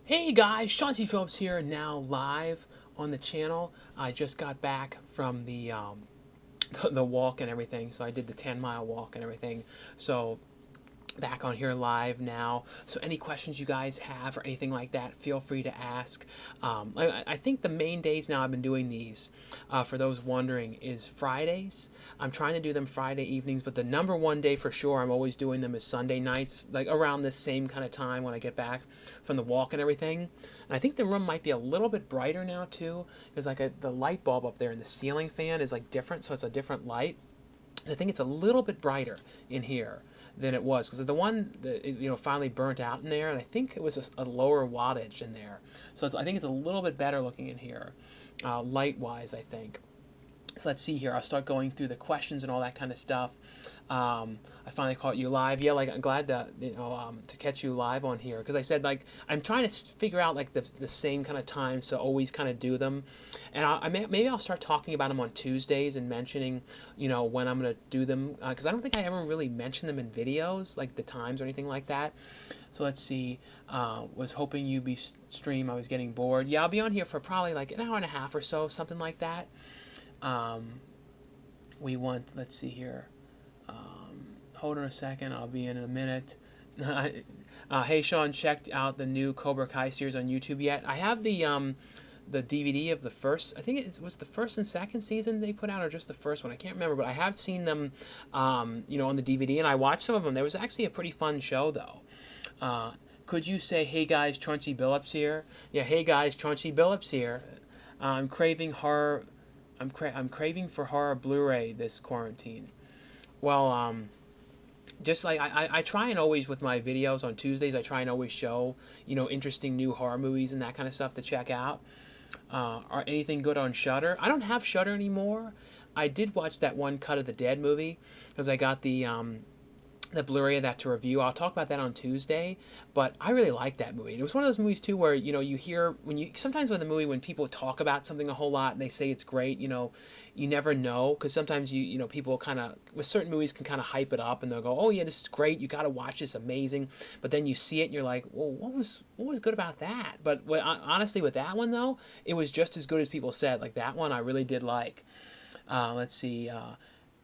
Hey guys, Sean C. Phillips here, now live on the channel. I just got back from the the walk and everything, so I did the 10-mile walk and everything. So back on here live now. So any questions you guys have or anything like that, feel free to ask. I think the main days now I've been doing these, for those wondering, is Fridays. I'm trying to do them Friday evenings, but the number one day for sure I'm always doing them is Sunday nights, like around this same kind of time when I get back from the walk and everything. And I think the room might be a little bit brighter now too, because the light bulb up there and the ceiling fan is like different, so it's a different light. I think it's a little bit brighter in here than it was, because the one that finally burnt out in there, and I think it was a lower wattage in there, so I think it's a little bit better looking in here, light wise, I think. So let's see here. I'll start going through the questions and all that kind of stuff. I finally caught you live. Yeah, like I'm glad to to catch you live on here, because I said like I'm trying to figure out like the same kind of times to always kind of do them, and maybe I'll start talking about them on Tuesdays and mentioning when I'm gonna do them, because I don't think I ever really mentioned them in videos, like the times or anything like that. So let's see. Was hoping you'd be stream. I was getting bored. Yeah, I'll be on here for probably like an hour and a half or so, something like that. Let's see here. Hold on a second, I'll be in a minute. Hey Sean, checked out the new Cobra Kai series on YouTube yet? I have the DVD of the first, I think it was the first and second season they put out, or just the first one, I can't remember, but I have seen them, on the DVD, and I watched some of them. There was actually a pretty fun show though. Could you say, hey guys, Chauncey Billups here? Yeah, hey guys, Chauncey Billups here. I'm craving horror. I'm craving for horror Blu-ray this quarantine. Well, just like I try and always with my videos on Tuesdays, I try and always show interesting new horror movies and that kind of stuff to check out. Are anything good on Shudder? I don't have Shudder anymore. I did watch that one Cut of the Dead movie because I got the Blu-ray of that to review. I'll talk about that on Tuesday, but I really like that movie. It was one of those movies too where you hear sometimes with a movie when people talk about something a whole lot and they say it's great, you never know, because sometimes people kind of with certain movies can kind of hype it up and they'll go, oh yeah, this is great, you got to watch this, amazing, but then you see it and you're like, well, what was good about that? But honestly, with that one though, it was just as good as people said. Like that one I really did like. Let's see.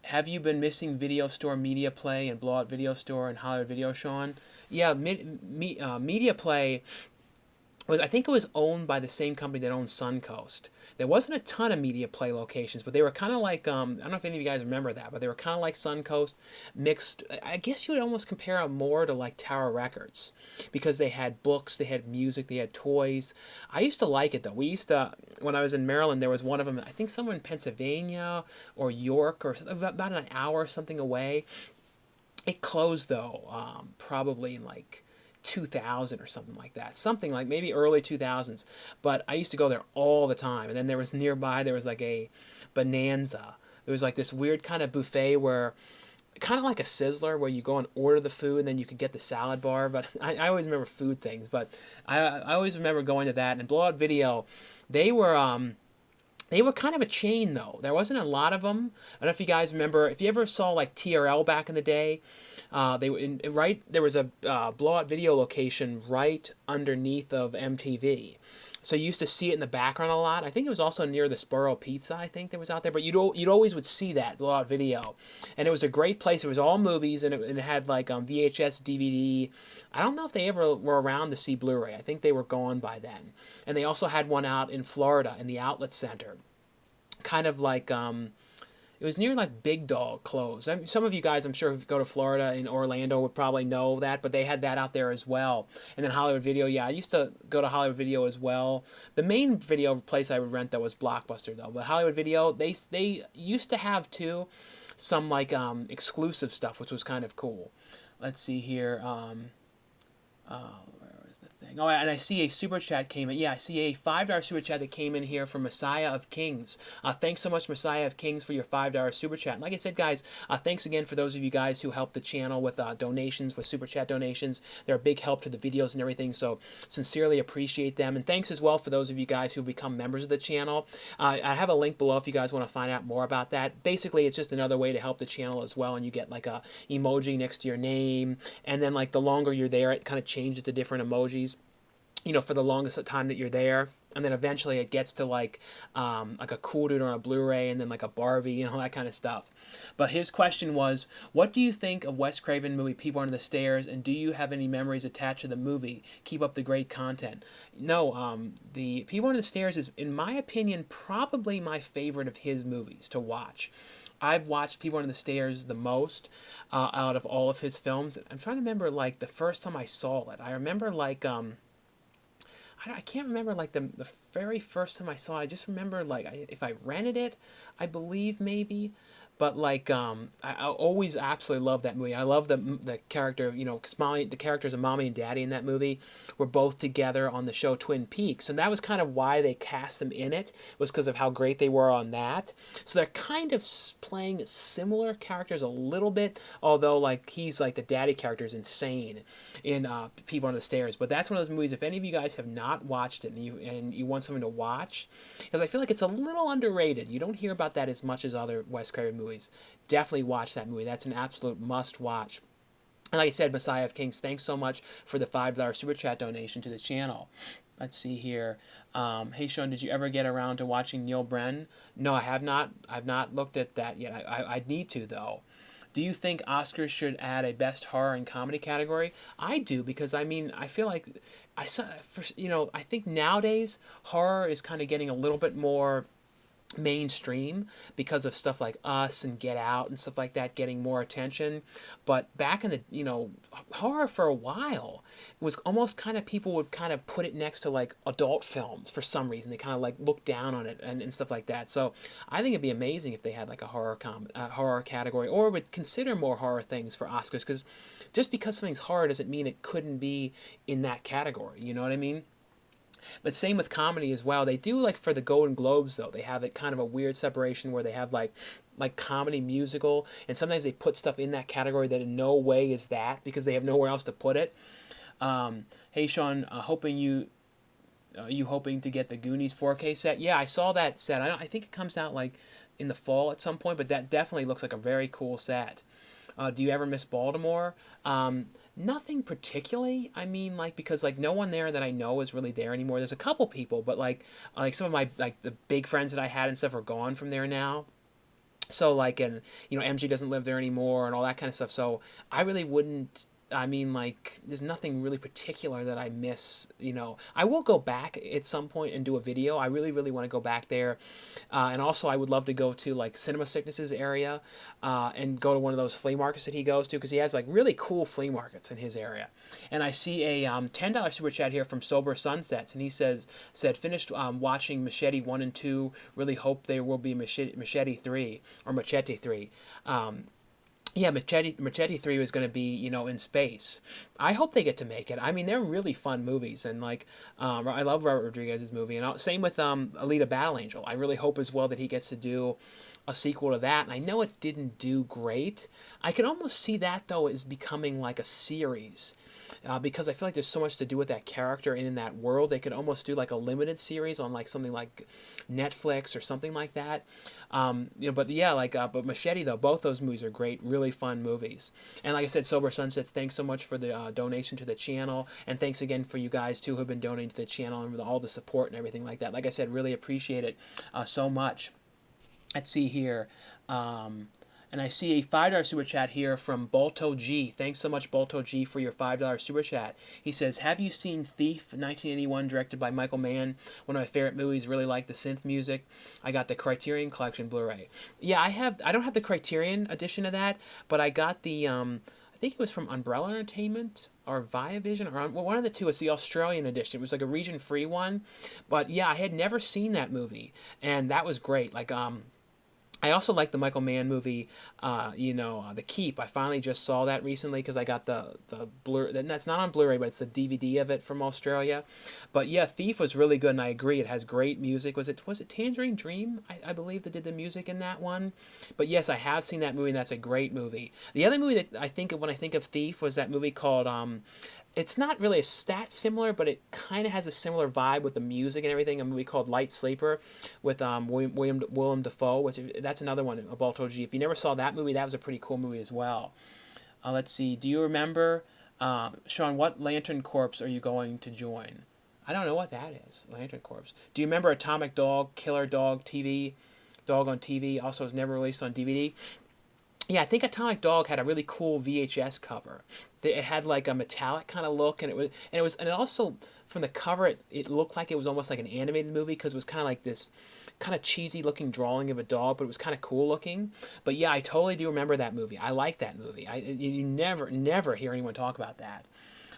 Have you been missing Video Store, Media Play, and Blowout Video Store and Hollywood Video, Sean? Yeah, Media Play I think it was owned by the same company that owns Suncoast. There wasn't a ton of Media Play locations, but they were kind of like, I don't know if any of you guys remember that, but they were kind of like Suncoast mixed. I guess you would almost compare them more to like Tower Records, because they had books, they had music, they had toys. I used to like it though. We used to, when I was in Maryland, there was one of them, I think somewhere in Pennsylvania or York, or about an hour or something away. It closed though, probably in like 2000 or something like that, something like maybe early 2000s, but I used to go there all the time. And then there was nearby, there was like a Bonanza. There was like this weird kind of buffet where, kind of like a Sizzler, where you go and order the food and then you could get the salad bar. But I always remember food things, but I always remember going to that. And Blowout Video, they were kind of a chain though. There wasn't a lot of them. I don't know if you guys remember, if you ever saw like TRL back in the day, there was a Blowout Video location right underneath of MTV. So you used to see it in the background a lot. I think it was also near the Sparrow Pizza, I think that was out there. But you'd always would see that Blowout Video. And it was a great place. It was all movies, and it had like VHS, DVD. I don't know if they ever were around to see Blu-ray. I think they were gone by then. And they also had one out in Florida in the Outlet Center. Kind of like... it was near like Big Dog clothes. I mean, some of you guys, I'm sure, who go to Florida and Orlando would probably know that, but they had that out there as well. And then Hollywood Video, yeah, I used to go to Hollywood Video as well. The main video place I would rent though was Blockbuster though, but Hollywood Video, they used to have too some like exclusive stuff, which was kind of cool. Let's see here. Oh, and I see a super chat came in. Yeah, I see a $5 super chat that came in here from Messiah of Kings. Thanks so much, Messiah of Kings, for your $5 super chat. And like I said, guys, thanks again for those of you guys who helped the channel with donations, with super chat donations. They're a big help to the videos and everything, so sincerely appreciate them. And thanks as well for those of you guys who become members of the channel. I have a link below if you guys want to find out more about that. Basically, it's just another way to help the channel as well, and you get like a emoji next to your name, and then like the longer you're there, it kind of changes to different emojis. for the longest time that you're there. And then eventually it gets to like a Cool Dude on a Blu-ray, and then like a Barbie, that kind of stuff. But his question was, what do you think of Wes Craven movie People Under the Stairs, and do you have any memories attached to the movie? Keep up the great content. No, the People Under the Stairs is, in my opinion, probably my favorite of his movies to watch. I've watched People Under the Stairs the most out of all of his films. I'm trying to remember like the first time I saw it. I remember like I can't remember like the very first time I saw it. I just remember like if I rented it, I believe maybe. But like I always absolutely love that movie. I love the character, because the characters of Mommy and Daddy in that movie were both together on the show Twin Peaks, and that was kind of why they cast them in it, was because of how great they were on that. So they're kind of playing similar characters a little bit, although like he's like the daddy character is insane in People on the Stairs. But that's one of those movies. If any of you guys have not watched it and you want something to watch, because I feel like it's a little underrated. You don't hear about that as much as other Wes Craven movies. Definitely watch that movie. That's an absolute must watch. And like I said, Messiah of Kings, thanks so much for the $5 super chat donation to the channel. Let's see here. Hey Sean, did you ever get around to watching Neil Brennan? No, I have not. I've not looked at that yet. I'd need to though. Do you think Oscars should add a best horror and comedy category? I do, because I feel like I think nowadays horror is kind of getting a little bit more mainstream because of stuff like Us and Get Out and stuff like that getting more attention. But back in the horror for a while was almost kind of, people would kind of put it next to like adult films for some reason. They kind of like look down on it and stuff like that. So I think it'd be amazing if they had like a horror category, or would consider more horror things for Oscars, because just because something's horror doesn't mean it couldn't be in that category, you know what I mean? But same with comedy as well. They do, like for the Golden Globes though, they have it kind of a weird separation where they have like comedy musical, and sometimes they put stuff in that category that in no way is that, because they have nowhere else to put it. Hey Sean, hoping you hoping to get the Goonies 4K set? Yeah, I saw that set. I think it comes out like in the fall at some point, but that definitely looks like a very cool set. Do you ever miss Baltimore? Nothing particularly. Because like no one there that I know is really there anymore. There's a couple people, but like some of my like the big friends that I had and stuff are gone from there now. So like, and MG doesn't live there anymore and all that kind of stuff. So I really wouldn't. There's nothing really particular that I miss, I will go back at some point and do a video. I really, really want to go back there. And also, I would love to go to, like, Cinema Sickness's area and go to one of those flea markets that he goes to, because he has, like, really cool flea markets in his area. And I see a $10 super chat here from Sober Sunsets, and he said, finished watching Machete 1 and 2, really hope there will be Machete 3, or Machete 3. Yeah, Machete 3 was going to be, in space. I hope they get to make it. They're really fun movies, and like, I love Robert Rodriguez's movie, and same with Alita Battle Angel. I really hope as well that he gets to do a sequel to that, and I know it didn't do great. I can almost see that, though, as becoming like a series. Because I feel like there's so much to do with that character and in that world. They could almost do like a limited series on like something like Netflix or something like that. But Machete though, both those movies are great, really fun movies. And like I said, Sober Sunsets, thanks so much for the donation to the channel, and thanks again for you guys too who've been donating to the channel and with all the support and everything like that. Like I said, really appreciate it so much. Let's see here. And I see a $5 super chat here from Balto G. Thanks so much, Balto G, for your $5 super chat. He says, have you seen Thief, 1981, directed by Michael Mann? One of my favorite movies, really like the synth music. I got the Criterion Collection Blu-ray. Yeah, I don't have the Criterion edition of that, but I got the, I think it was from Umbrella Entertainment or Via Vision, or one of the two. It's the Australian edition. It was like a region-free one. But yeah, I had never seen that movie, and that was great. Like, I also like the Michael Mann movie, The Keep. I finally just saw that recently because I got the Blu-ray. That's not on Blu-ray, but it's the DVD of it from Australia. But yeah, Thief was really good, and I agree. It has great music. Was it Tangerine Dream? I believe that did the music in that one. But yes, I have seen that movie, and that's a great movie. The other movie that I think of when I think of Thief was that movie called it's not really a stat similar, but it kind of has a similar vibe with the music and everything. A movie called Light Sleeper with Willem Dafoe, which that's another one, a Balto G. If you never saw that movie, that was a pretty cool movie as well. Let's see. Do you remember, Sean, what Lantern Corps are you going to join? I don't know what that is. Lantern Corps. Do you remember Atomic Dog, Killer Dog TV? Dog on TV. Also was never released on DVD. Yeah, I think Atomic Dog had a really cool VHS cover. It had like a metallic kind of look, and it also from the cover it looked like it was almost like an animated movie because it was kind of like this kind of cheesy looking drawing of a dog, but it was kind of cool looking. But yeah, I totally do remember that movie. I like that movie. You never hear anyone talk about that.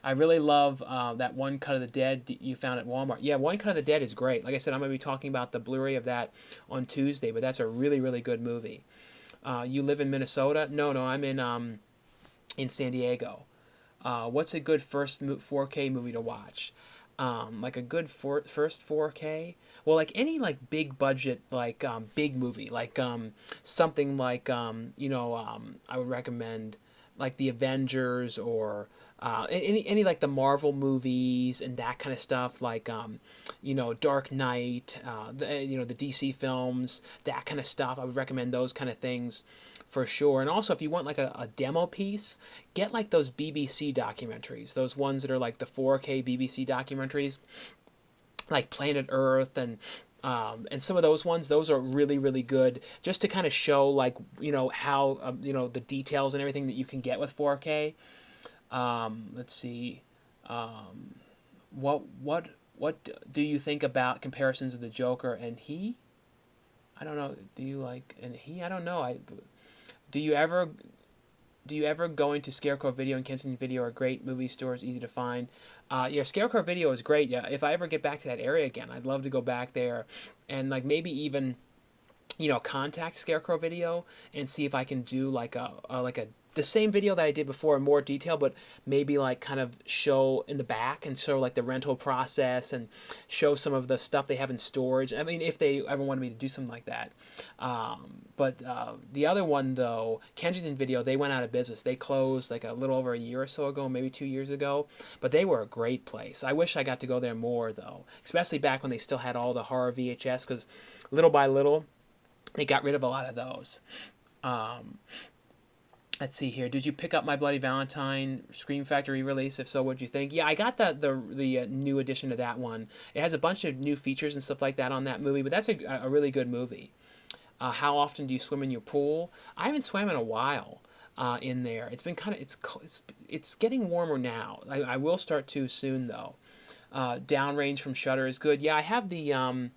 I really love that One Cut of the Dead you found at Walmart. Yeah, One Cut of the Dead is great. Like I said, I'm going to be talking about the Blu-ray of that on Tuesday, but that's a really, really good movie. You live in Minnesota? No, I'm in San Diego. What's a good first 4K movie to watch? Like a good first 4K? Well, like any like big budget like big movie, like something like I would recommend like the Avengers or any like the Marvel movies and that kind of stuff, like Dark Knight, the DC films, that kind of stuff. I would recommend those kind of things for sure. And also, if you want like a demo piece, get like those BBC documentaries, those ones that are like the 4K BBC documentaries, like Planet Earth and some of those ones. Those are really, really good, just to kind of show like how the details and everything that you can get with 4K. Let's see. What do you think about comparisons of the Joker and He? I don't know. Do you like and He? I don't know. Do you ever go into Scarecrow Video and Kensington Video are great movie stores, easy to find? Yeah, Scarecrow Video is great. Yeah, if I ever get back to that area again, I'd love to go back there and like maybe even contact Scarecrow Video and see if I can do like a the same video that I did before in more detail, but maybe like kind of show in the back and show like the rental process and show some of the stuff they have in storage. I mean, if they ever wanted me to do something like that. But the other one though, Kensington Video, they went out of business. They closed like a little over a year or so ago, maybe 2 years ago. But they were a great place. I wish I got to go there more though, especially back when they still had all the horror VHS, because little by little, they got rid of a lot of those. Let's see here. Did you pick up My Bloody Valentine Scream Factory release? If so, what'd you think? Yeah, I got the new edition of that one. It has a bunch of new features and stuff like that on that movie, but that's a really good movie. How often do you swim in your pool? I haven't swam in a while in there. It's been kind of it's getting warmer now. I will start to soon though. Downrange from Shudder is good. Yeah, I have the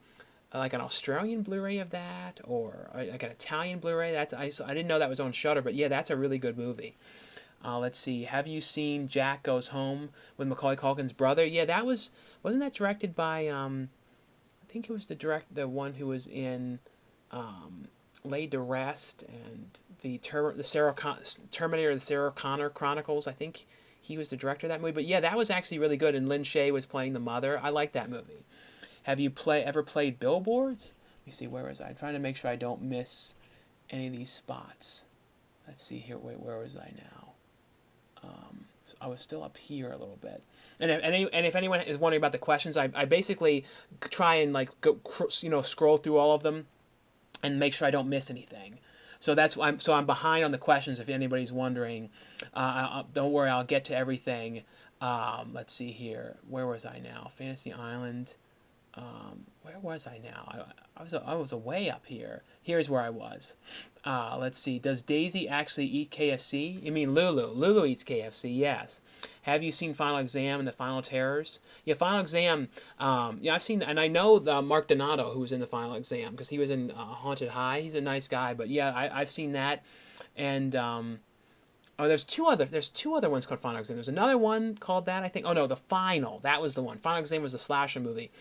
like an Australian Blu-ray of that, or like an Italian Blu-ray. I didn't know that was on Shudder, but yeah, that's a really good movie. Let's see. Have you seen Jack Goes Home with Macaulay Culkin's brother? Yeah, wasn't that directed by I think it was the one who was in Laid to Rest and the Terminator, the Sarah Connor Chronicles. I think he was the director of that movie. But yeah, that was actually really good, and Lin Shaye was playing the mother. I like that movie. Have you ever played Billboards? Let me see, where was I? I'm trying to make sure I don't miss any of these spots. Let's see here. Wait, where was I now? I was still up here a little bit. And if anyone is wondering about the questions, I basically try and like go scroll through all of them and make sure I don't miss anything. So I'm behind on the questions. If anybody's wondering, don't worry, I'll get to everything. Let's see here. Where was I now? Fantasy Island. Where was I now? I was way up here. Here's where I was. Let's see. Does Daisy actually eat KFC? You mean Lulu? Lulu eats KFC. Yes. Have you seen Final Exam and the Final Terrors? Yeah, Final Exam. Yeah, I've seen, and I know Mark Donato, who was in the Final Exam, because he was in Haunted High. He's a nice guy. But yeah, I've seen that, and there's two other ones called Final Exam. There's another one called that, I think. Oh no, The Final. That was the one. Final Exam was the slasher movie.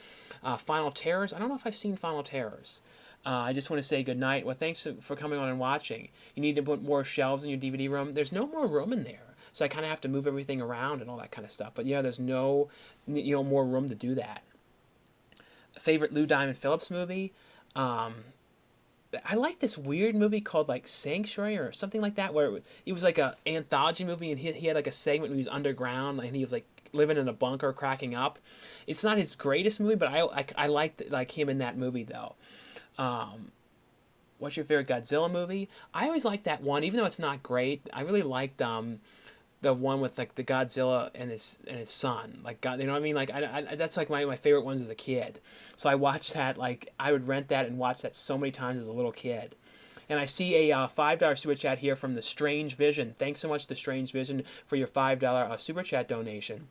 Final Terrors. I don't know if I've seen Final Terrors. I just want to say good night. Well, thanks for coming on and watching. You need to put more shelves in your DVD room. There's no more room in there, so I kind of have to move everything around and all that kind of stuff. But yeah, there's no more room to do that. Favorite Lou Diamond Phillips movie? I like this weird movie called like Sanctuary or something like that, where it was like a anthology movie, and he had like a segment where he was underground and he was like living in a bunker cracking up. It's not his greatest movie, but I like him in that movie though. What's your favorite Godzilla movie? I always liked that one, even though it's not great. I really liked the one with like the Godzilla and his son, like God, you know what I mean? Like that's like my favorite ones as a kid. So I watched that, like I would rent that and watch that so many times as a little kid. And I see a $5 super chat here from the Strange Vision. Thanks so much, the Strange Vision, for your $5 super chat donation.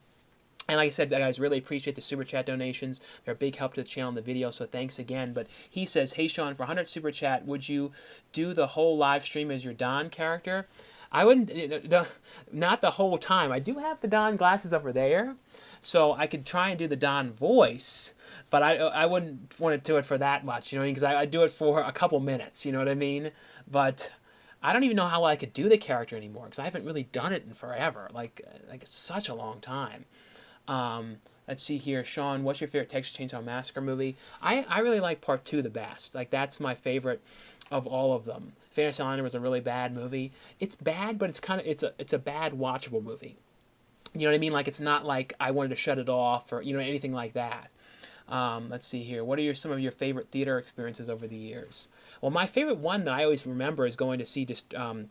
And like I said, guys, really appreciate the super chat donations. They're a big help to the channel and the video, so thanks again. But he says, hey, Sean, for 100 super chat, would you do the whole live stream as your Don character? I wouldn't, not the whole time. I do have the Don glasses over there, so I could try and do the Don voice, but I wouldn't want to do it for that much, you know, because I do it for a couple minutes, you know what I mean? But I don't even know how I could do the character anymore, because I haven't really done it in forever, like it's such a long time. Let's see here, Sean, what's your favorite Texas Chainsaw Massacre movie? I really like Part 2 the best. Like, that's my favorite of all of them. Fantasy Island was a really bad movie. It's bad, but it's a bad watchable movie. You know what I mean? Like, it's not like I wanted to shut it off or, you know, anything like that. Let's see here. What are some of your favorite theater experiences over the years? Well, my favorite one that I always remember is going to see Disturbing.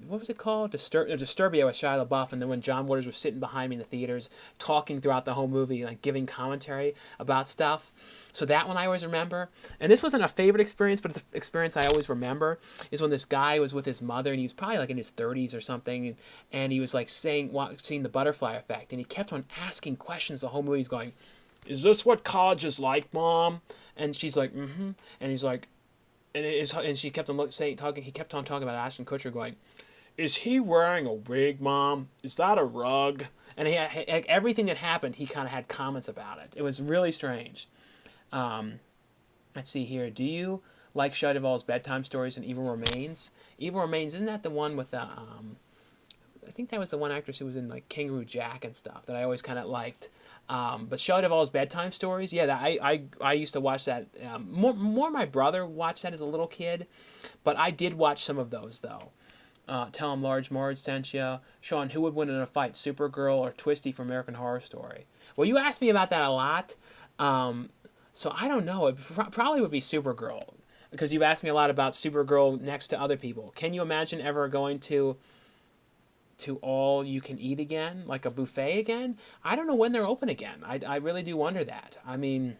What was it called? Disturbia with Shia LaBeouf, and then when John Waters was sitting behind me in the theaters, talking throughout the whole movie, like giving commentary about stuff. So that one I always remember. And this wasn't a favorite experience, but the experience I always remember is when this guy was with his mother, and he was probably like in his 30s or something, and he was like seeing the butterfly effect, and he kept on asking questions the whole movie. He's going, "Is this what college is like, Mom?" And she's like, "Mm-hmm." And he's like, and she kept on talking. He kept on talking about Ashton Kutcher, going, "Is he wearing a wig, Mom? Is that a rug?" And he had, like, everything that happened, he kind of had comments about it. It was really strange. Let's see here. Do you like Shia Duvall's bedtime stories and Evil Remains? Evil Remains, isn't that the one with the I think that was the one actress who was in like Kangaroo Jack and stuff that I always kind of liked. But Shia Duvall's bedtime stories, yeah, I used to watch that. More my brother watched that as a little kid, but I did watch some of those though. Tell him Large Marge sent you. Sean, who would win in a fight, Supergirl or Twisty from American Horror Story? Well, you asked me about that a lot, so I don't know. It probably would be Supergirl, because you've asked me a lot about Supergirl next to other people. Can you imagine ever going to all you can eat again, like a buffet again? I don't know when they're open again. I really do wonder that. I mean,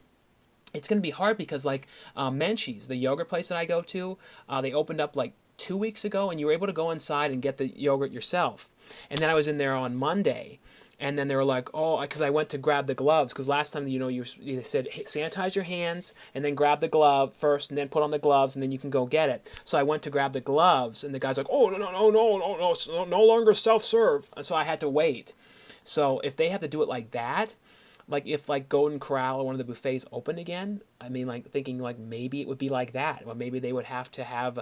it's going to be hard because like Menchie's, the yogurt place that I go to, they opened up like 2 weeks ago, and you were able to go inside and get the yogurt yourself. And then I was in there on Monday, and then they were like, oh, because I went to grab the gloves, because last time, you know, you said, hey, sanitize your hands, and then grab the glove first, and then put on the gloves, and then you can go get it. So I went to grab the gloves, and the guy's like, oh, no, it's no longer self-serve. And so I had to wait. So if they have to do it like that, like if like Golden Corral or one of the buffets open again, I mean, like thinking like maybe it would be like that. Or maybe they would have to have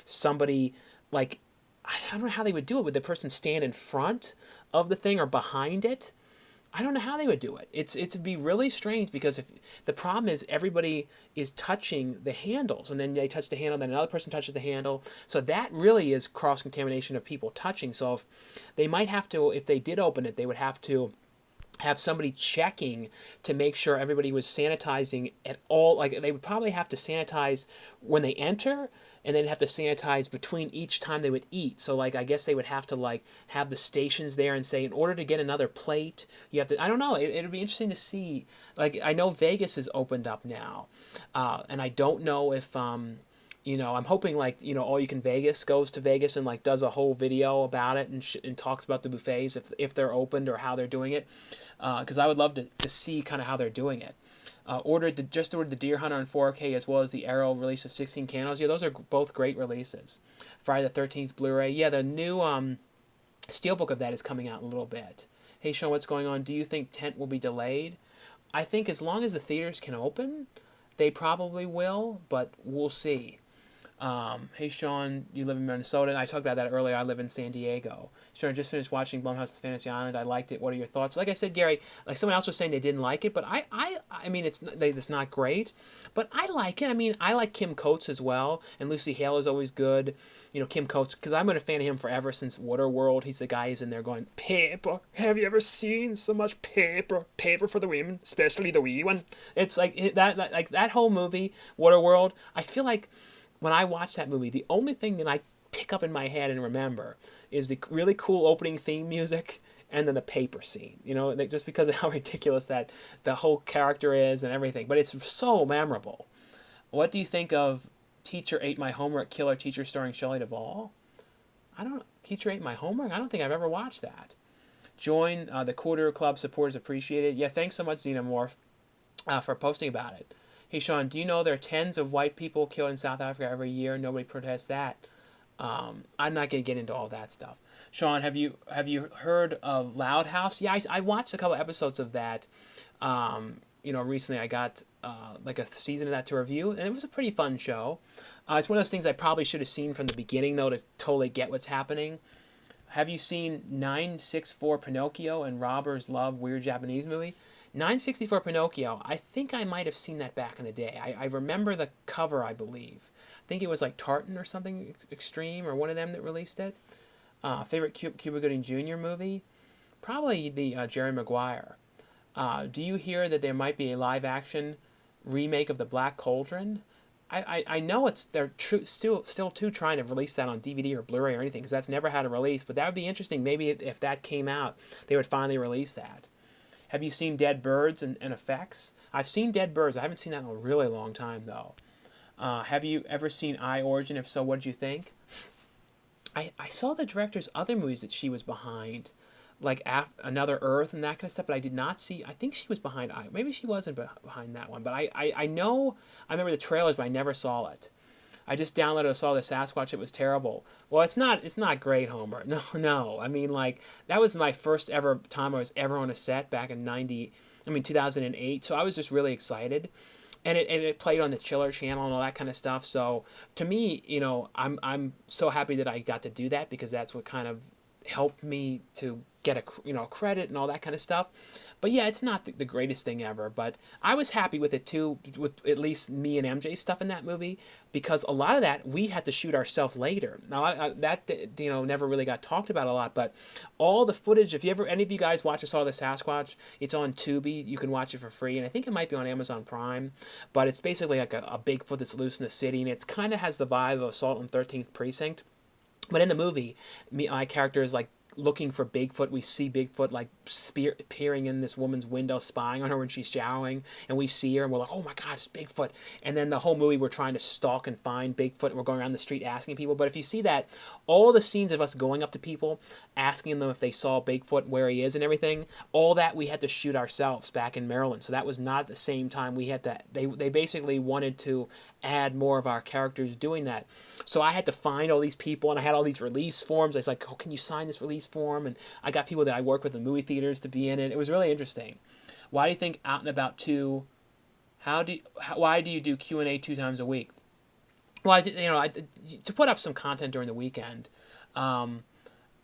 somebody, like, I don't know how they would do it. Would the person stand in front of the thing or behind it? I don't know how they would do it. It'd be really strange, because if the problem is everybody is touching the handles, and then they touch the handle, then another person touches the handle. So that really is cross-contamination of people touching. So if they might have to, if they did open it, they would have to have somebody checking to make sure everybody was sanitizing at all. Like, they would probably have to sanitize when they enter, and then have to sanitize between each time they would eat. So, like, I guess they would have to, like, have the stations there and say, in order to get another plate, you have to, I don't know, it'd be interesting to see. Like, I know Vegas has opened up now, and I don't know if, you know, I'm hoping, like, you know, All You Can Vegas goes to Vegas and, like, does a whole video about it and talks about the buffets if they're opened or how they're doing it. Because I would love to see kind of how they're doing it. Just ordered the Deer Hunter in 4K, as well as the Arrow release of 16 candles. Yeah, those are both great releases. Friday the 13th Blu-ray. Yeah, the new Steelbook of that is coming out in a little bit. Hey, Sean, what's going on? Do you think Tent will be delayed? I think as long as the theaters can open, they probably will, but we'll see. Hey Sean, you live in Minnesota, and I talked about that earlier. I live in San Diego. Sean, I just finished watching Blumhouse's Fantasy Island. I liked it. What are your thoughts? Like I said, Gary, like someone else was saying they didn't like it, but I mean, it's not great, but I like it. I mean, I like Kim Coates as well, and Lucy Hale is always good. You know, Kim Coates, because I've been a fan of him forever since Waterworld. He's the guy who's in there going, paper. Have you ever seen so much paper? Paper for the women, especially the wee one. It's like that whole movie, Waterworld. I feel like when I watch that movie, the only thing that I kick up in my head and remember is the really cool opening theme music and then the paper scene. Just because of how ridiculous that the whole character is and everything. But it's so memorable. What do you think of Teacher Ate My Homework, Killer Teacher starring Shelley Duvall? I don't know. Teacher Ate My Homework? I don't think I've ever watched that. Join the Coolduder Club. Support is appreciated. Yeah, thanks so much, Xenomorph, for posting about it. Hey, Sean, do you know there are tens of white people killed in South Africa every year? Nobody protests that. I'm not going to get into all that stuff. Sean, have you heard of Loud House? Yeah, I watched a couple episodes of that. Recently I got like a season of that to review, and it was a pretty fun show. It's one of those things I probably should have seen from the beginning, though, to totally get what's happening. Have you seen 964 Pinocchio and Robber's Love, weird Japanese movie? 964 Pinocchio, I think I might have seen that back in the day. I remember the cover, I believe. I think it was like Tartan or something extreme, or one of them that released it. Favorite Cuba Gooding Jr. movie? Probably the Jerry Maguire. Do you hear that there might be a live-action remake of The Black Cauldron? I know they're still too trying to release that on DVD or Blu-ray or anything, because that's never had a release, but that would be interesting. Maybe if that came out, they would finally release that. Have you seen Dead Birds and Effects? I've seen Dead Birds. I haven't seen that in a really long time, though. Have you ever seen I, Origin? If so, what did you think? I saw the director's other movies that she was behind, like Another Earth and that kind of stuff, but I did not see. I think she was behind I. Maybe she wasn't behind that one, but I know, I remember the trailers, but I never saw it. I just downloaded and saw the Sasquatch. It was terrible. Well, it's not great, Homer. No. I mean, like, that was my first ever time I was ever on a set back in 2008. So I was just really excited. And it played on the Chiller channel and all that kind of stuff. So to me, I'm so happy that I got to do that, because that's what kind of helped me to get a credit and all that kind of stuff. But yeah, it's not the greatest thing ever, but I was happy with it too, with at least me and MJ's stuff in that movie, because a lot of that we had to shoot ourselves later. Now that never really got talked about a lot, but all the footage, if any of you guys watch or saw the Sasquatch, it's on Tubi. You can watch it for free, and I think it might be on Amazon Prime. But it's basically like a Bigfoot that's loose in the city, and it's kind of has the vibe of Assault on 13th Precinct. But in the movie, my character is like looking for Bigfoot. We see Bigfoot like peering in this woman's window, spying on her when she's showering, and we see her and we're like, oh my god, it's Bigfoot. And then the whole movie we're trying to stalk and find Bigfoot, and we're going around the street asking people. But if you see that, all the scenes of us going up to people, asking them if they saw Bigfoot, where he is and everything, all that we had to shoot ourselves back in Maryland. So that was not at the same time. We had to, they basically wanted to add more of our characters doing that. So I had to find all these people, and I had all these release forms. I was like, oh, can you sign this release form? And I got people that I work with in movie theaters to be in it. It was really interesting. Why do you think Out and About 2, why do you do Q&A 2 times a week? Well, to put up some content during the weekend. And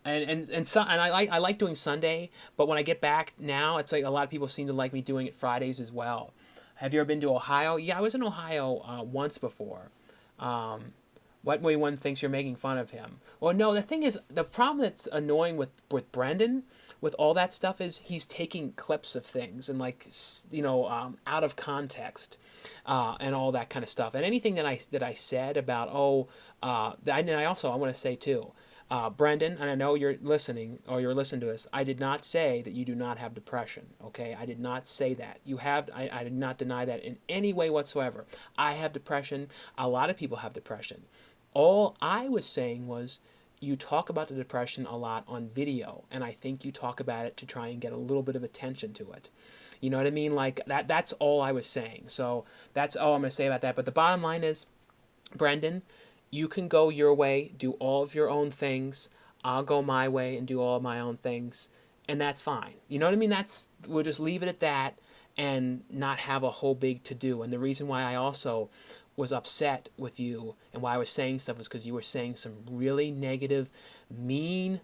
I like doing Sunday, but when I get back now, it's like a lot of people seem to like me doing it Fridays as well. Have you ever been to Ohio? Yeah, I was in Ohio once before. What way one thinks you're making fun of him? Well, no, the thing is, the problem that's annoying with Brendan, with all that stuff, is he's taking clips of things and out of context, and all that kind of stuff. And anything that I said about I want to say too, Brendan, and I know you're listening or you're listening to us, I did not say that you do not have depression, okay? I did not say that. You have, I did not deny that in any way whatsoever. I have depression. A lot of people have depression. All I was saying was, you talk about the depression a lot on video, and I think you talk about it to try and get a little bit of attention to it. You know what I mean? Like, that's all I was saying. So that's all I'm going to say about that. But the bottom line is, Brendan, you can go your way, do all of your own things. I'll go my way and do all of my own things, and that's fine. You know what I mean? We'll just leave it at that and not have a whole big to-do. And the reason why I also was upset with you and why I was saying stuff was because you were saying some really negative, mean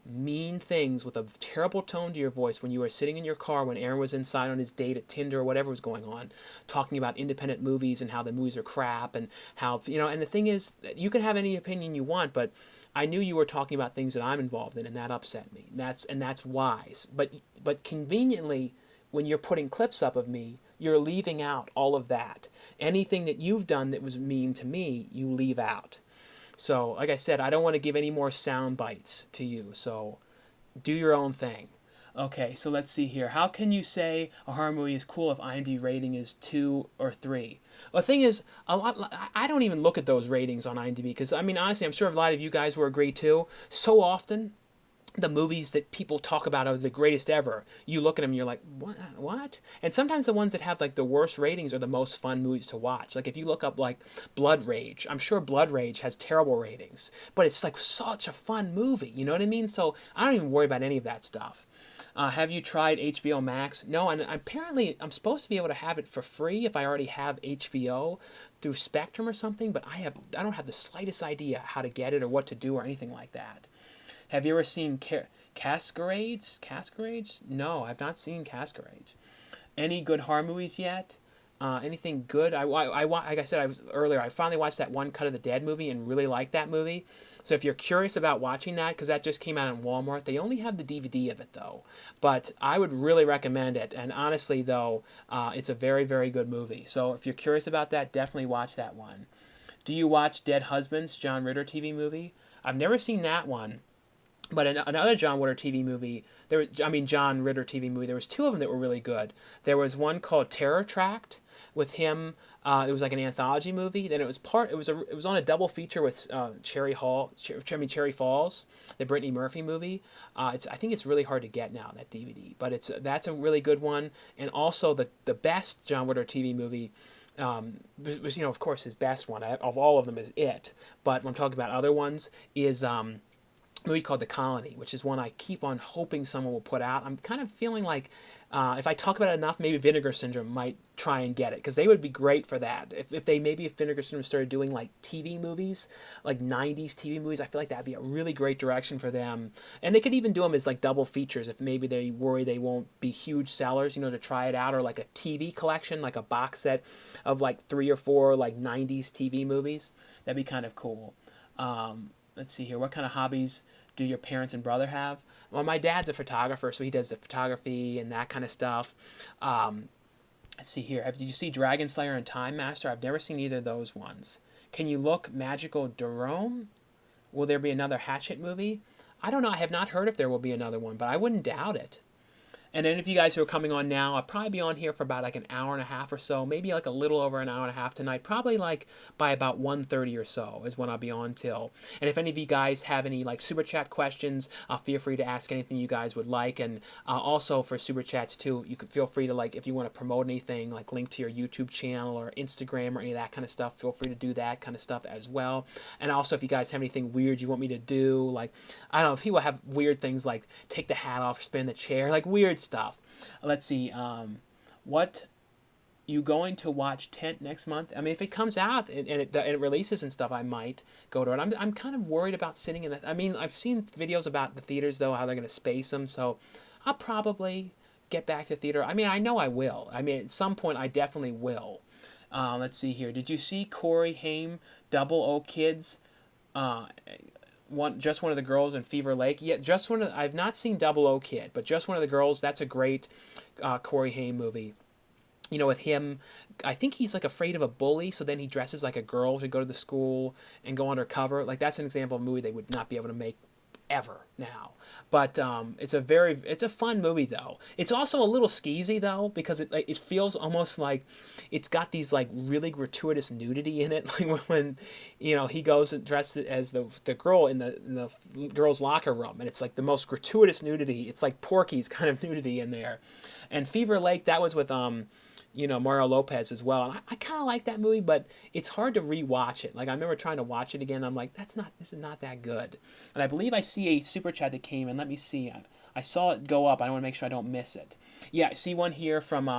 things with a terrible tone to your voice when you were sitting in your car when Aaron was inside on his date at Tinder or whatever was going on, talking about independent movies and how the movies are crap and how, and the thing is, you can have any opinion you want, but I knew you were talking about things that I'm involved in, and that upset me. That's wise. But conveniently, when you're putting clips up of me, you're leaving out all of that. Anything that you've done that was mean to me, you leave out. So, like I said, I don't want to give any more sound bites to you. So, do your own thing. Okay, so let's see here. How can you say a horror movie is cool if IMDb rating is 2 or 3? Well, the thing is, I don't even look at those ratings on IMDb because, I mean, honestly, I'm sure a lot of you guys will agree too. So often, the movies that people talk about are the greatest ever. You look at them, you're like, what? And sometimes the ones that have like the worst ratings are the most fun movies to watch. Like if you look up like Blood Rage, I'm sure Blood Rage has terrible ratings, but it's like such a fun movie. You know what I mean? So I don't even worry about any of that stuff. Have you tried HBO Max? No, and apparently I'm supposed to be able to have it for free if I already have HBO through Spectrum or something, but I don't have the slightest idea how to get it or what to do or anything like that. Have you ever seen Cascades? Cascades? No, I've not seen Cascades. Any good horror movies yet? Anything good? Like I said earlier, I finally watched that One Cut of the Dead movie and really liked that movie. So if you're curious about watching that, because that just came out in Walmart, they only have the DVD of it though. But I would really recommend it. And honestly though, it's a very, very good movie. So if you're curious about that, definitely watch that one. Do you watch Dead Husbands, John Ritter TV movie? I've never seen that one. But another John Ritter TV movie, John Ritter TV movie, there was two of them that were really good. There was one called Terror Tract with him. It was like an anthology movie. Then it was on a double feature with Cherry Falls, the Brittany Murphy movie. I think it's really hard to get now, that DVD, but that's a really good one. And also the best John Ritter TV movie was, of course, his best one of all of them is It. But when I'm talking about other ones is movie called The Colony, which is one I keep on hoping someone will put out. I'm kind of feeling like if I talk about it enough, maybe Vinegar Syndrome might try and get it, because they would be great for that. If Vinegar Syndrome started doing like TV movies, like 90s TV movies, I feel like that'd be a really great direction for them. And they could even do them as like double features if maybe they worry they won't be huge sellers, to try it out, or like a TV collection, like a box set of like 3 or 4 like 90s TV movies. That'd be kind of cool. Let's see here. What kind of hobbies do your parents and brother have? Well, my dad's a photographer, so he does the photography and that kind of stuff. Let's see here. Did you see Dragon Slayer and Time Master? I've never seen either of those ones. Can you look Magical Jerome? Will there be another Hatchet movie? I don't know. I have not heard if there will be another one, but I wouldn't doubt it. And then if you guys who are coming on now, I'll probably be on here for about like an hour and a half or so, maybe like a little over an hour and a half tonight, probably like by about 1:30 or so is when I'll be on till. And if any of you guys have any like super chat questions, feel free to ask anything you guys would like. And also for super chats too, you can feel free to, like, if you want to promote anything, like link to your YouTube channel or Instagram or any of that kind of stuff, feel free to do that kind of stuff as well. And also if you guys have anything weird you want me to do, like, I don't know, people have weird things like take the hat off or spin the chair, like weird stuff. Let's see. What you going to watch Tent next month? I mean, if it comes out and it releases and stuff, I might go to it. I'm kind of worried about sitting in it. I mean, I've seen videos about the theaters though, how they're going to space them. So I'll probably get back to theater. I mean, I know I will. I mean, at some point I definitely will. Let's see here. Did you see Corey Haim, Double O Kids? Just One of the Girls in Fever Lake. Yeah, I've not seen Double O Kid, but Just One of the Girls, that's a great Corey Haim movie. With him, I think he's like afraid of a bully, so then he dresses like a girl to go to the school and go undercover. Like, that's an example of a movie they would not be able to make ever now. But it's a fun movie though. It's also a little skeezy though, because it feels almost like it's got these like really gratuitous nudity in it, like when he goes and dressed as the girl in the girls' locker room, and it's like the most gratuitous nudity. It's like Porky's kind of nudity in there. And Fever Lake, that was with Mario Lopez as well. And I kind of like that movie, but it's hard to rewatch it. Like, I remember trying to watch it again. I'm like, this is not that good. And I believe I see a super chat that came in. Let me see. I saw it go up. I want to make sure I don't miss it. Yeah, I see one here from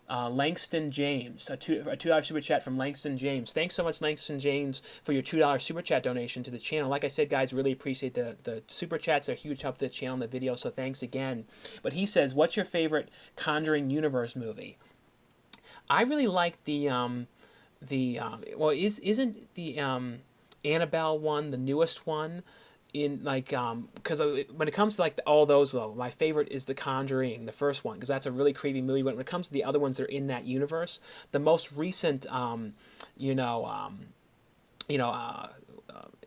Langston James, a $2 super chat from Langston James. Thanks so much, Langston James, for your $2 super chat donation to the channel. Like I said, guys, really appreciate the super chats. They're a huge help to the channel and the video, so thanks again. But he says, what's your favorite Conjuring universe movie? I really like isn't the Annabelle one the newest one? In like because when it comes to like all those though, my favorite is The Conjuring, the first one, because that's a really creepy movie. When it comes to the other ones that are in that universe, the most recent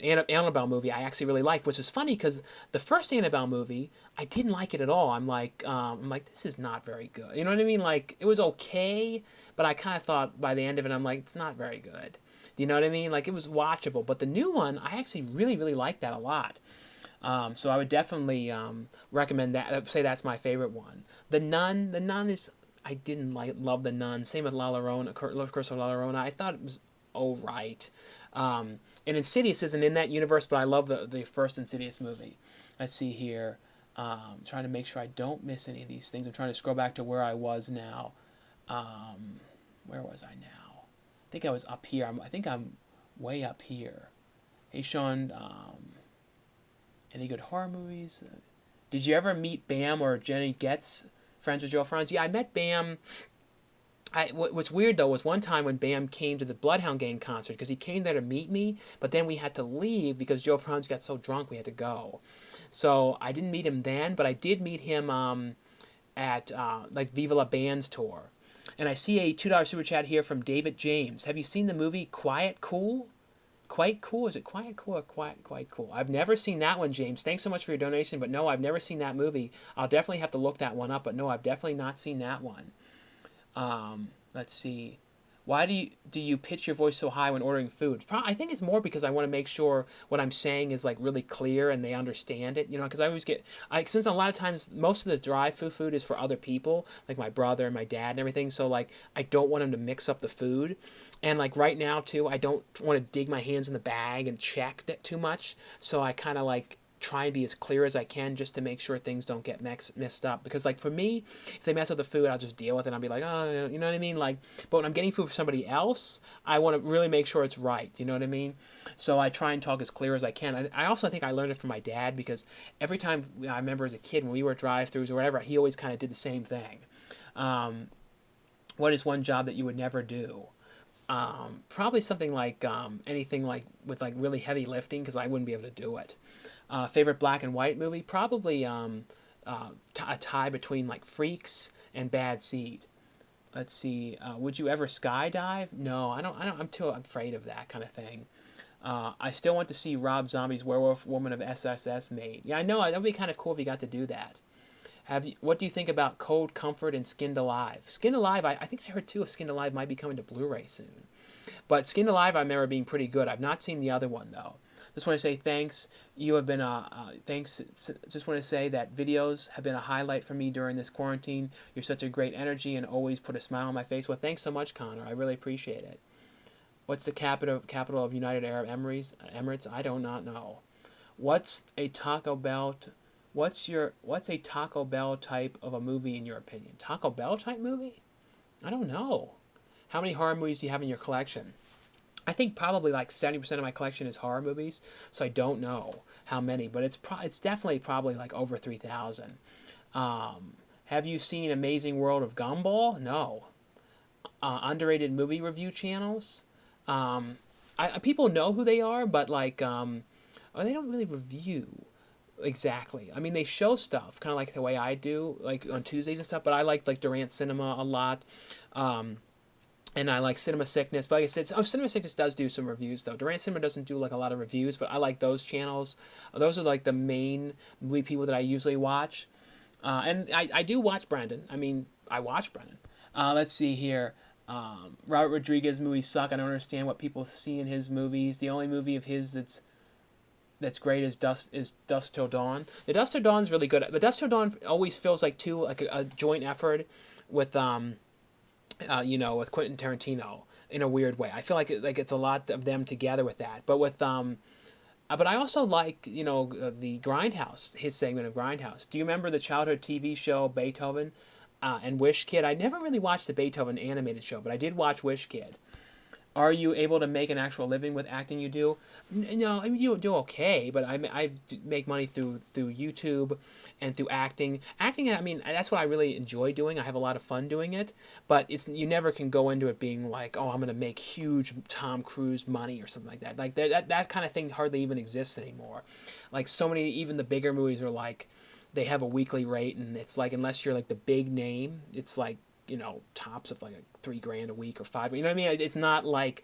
Annabelle movie I actually really liked, which is funny because the first Annabelle movie I didn't like it at all. I'm like, this is not very good. You know what I mean? Like, it was okay, but I kind of thought by the end of it, I'm like, it's not very good. Do you know what I mean? Like, it was watchable, but the new one I actually really really liked that a lot. So I would definitely recommend that. Say that's my favorite one. The Nun is, I didn't love The Nun. Same with La Llorona, Curse of La Llorona. I thought it was all right. And Insidious isn't in that universe, but I love the first Insidious movie. Let's see here. Trying to make sure I don't miss any of these things. I'm trying to scroll back to where I was now. Where was I now? I think I was up here. I think I'm way up here. Hey, Sean. Any good horror movies? Did you ever meet Bam or Jenny Getz, friends with Joe Franz? Yeah, I met Bam. What's weird though was one time when Bam came to the Bloodhound Gang concert, because he came there to meet me, but then we had to leave because Joe Franz got so drunk we had to go. So I didn't meet him then, but I did meet him at like Viva La Band's tour. And I see a $2 super chat here from David James. Have you seen the movie Quiet Cool? Quite Cool? Is it Quiet Cool or Quite Cool? I've never seen that one, James. Thanks so much for your donation, but no, I've never seen that movie. I'll definitely have to look that one up, but no, I've definitely not seen that one. Let's see. Why do you pitch your voice so high when ordering food? I think it's more because I want to make sure what I'm saying is like really clear and they understand it. You know, because I always since a lot of times most of the drive-through food is for other people, like my brother and my dad and everything. So like I don't want them to mix up the food, and like right now too, I don't want to dig my hands in the bag and check that too much. So I kind of like try and be as clear as I can just to make sure things don't get messed up. Because like for me, if they mess up the food, I'll just deal with it. I'll be like, oh, you know what I mean? Like, but when I'm getting food for somebody else, I want to really make sure it's right. You know what I mean? So I try and talk as clear as I can. I also think I learned it from my dad, because every time I remember as a kid when we were at drive-thrus or whatever, he always kind of did the same thing. What is one job that you would never do? Probably something like anything like with like really heavy lifting, because I wouldn't be able to do it. Favorite black and white movie? Probably a tie between like Freaks and Bad Seed. Let's see. Would you ever skydive? No, I don't. I'm too afraid of that kind of thing. I still want to see Rob Zombie's Werewolf Woman of SSS made. Yeah, I know. That would be kind of cool if you got to do that. What do you think about Cold Comfort and Skinned Alive? Skinned Alive, I think I heard too, Skinned Alive might be coming to Blu-ray soon. But Skinned Alive I remember being pretty good. I've not seen the other one though. Just want to say thanks. You have been thanks. Just want to say that videos have been a highlight for me during this quarantine. You're such a great energy and always put a smile on my face. Well, thanks so much, Connor. I really appreciate it. What's the capital of United Arab Emirates? I do not know. What's a Taco Bell? What's a Taco Bell type of a movie in your opinion? Taco Bell type movie? I don't know. How many horror movies do you have in your collection? I think probably like 70% of my collection is horror movies, so I don't know how many, but it's definitely probably like over 3,000. Have you seen Amazing World of Gumball? No. Underrated movie review channels? People know who they are, but like they don't really review exactly. I mean, they show stuff kind of like the way I do, like on Tuesdays and stuff. But I like Durant Cinema a lot. And I like Cinema Sickness. But like I said, Cinema Sickness does do some reviews, though. Durant Cinema doesn't do, like, a lot of reviews, but I like those channels. Those are, like, the main movie people that I usually watch. And I do watch Brendan. I mean, I watch Brendan. Let's see here. Robert Rodriguez movies suck. I don't understand what people see in his movies. The only movie of his that's great is Dusk Till Dawn. The Dusk Till Dawn's really good. But Dusk Till Dawn always feels like a joint effort with with Quentin Tarantino in a weird way. I feel like it's a lot of them together with that. But with but I also like the Grindhouse, his segment of Grindhouse. Do you remember the childhood TV show Beethoven and Wish Kid? I never really watched the Beethoven animated show, but I did watch Wish Kid. Are you able to make an actual living with acting you do? No, I mean, you do okay, but I make money through YouTube and through acting. Acting, I mean, that's what I really enjoy doing. I have a lot of fun doing it, but you never can go into it being like, oh, I'm going to make huge Tom Cruise money or something like that. Like that kind of thing hardly even exists anymore. Like so many, even the bigger movies are like, they have a weekly rate, and it's like, unless you're like the big name, it's like, tops of like $3,000 a week or $5,000. You know what I mean? It's not like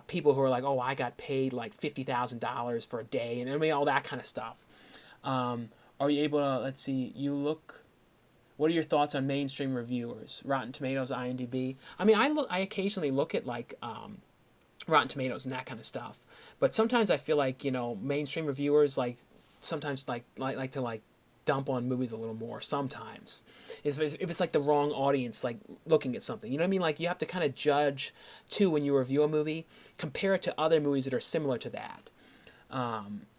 people who are like, oh, I got paid like $50,000 for a day, and I mean all that kind of stuff. Are you able to, let's see, what are your thoughts on mainstream reviewers? Rotten Tomatoes, IMDb. I mean, I occasionally look at like Rotten Tomatoes and that kind of stuff, but sometimes I feel like, mainstream reviewers like sometimes like to like dump on movies a little more sometimes. If it's like the wrong audience like looking at something, you know what I mean? Like you have to kind of judge too when you review a movie, compare it to other movies that are similar to that.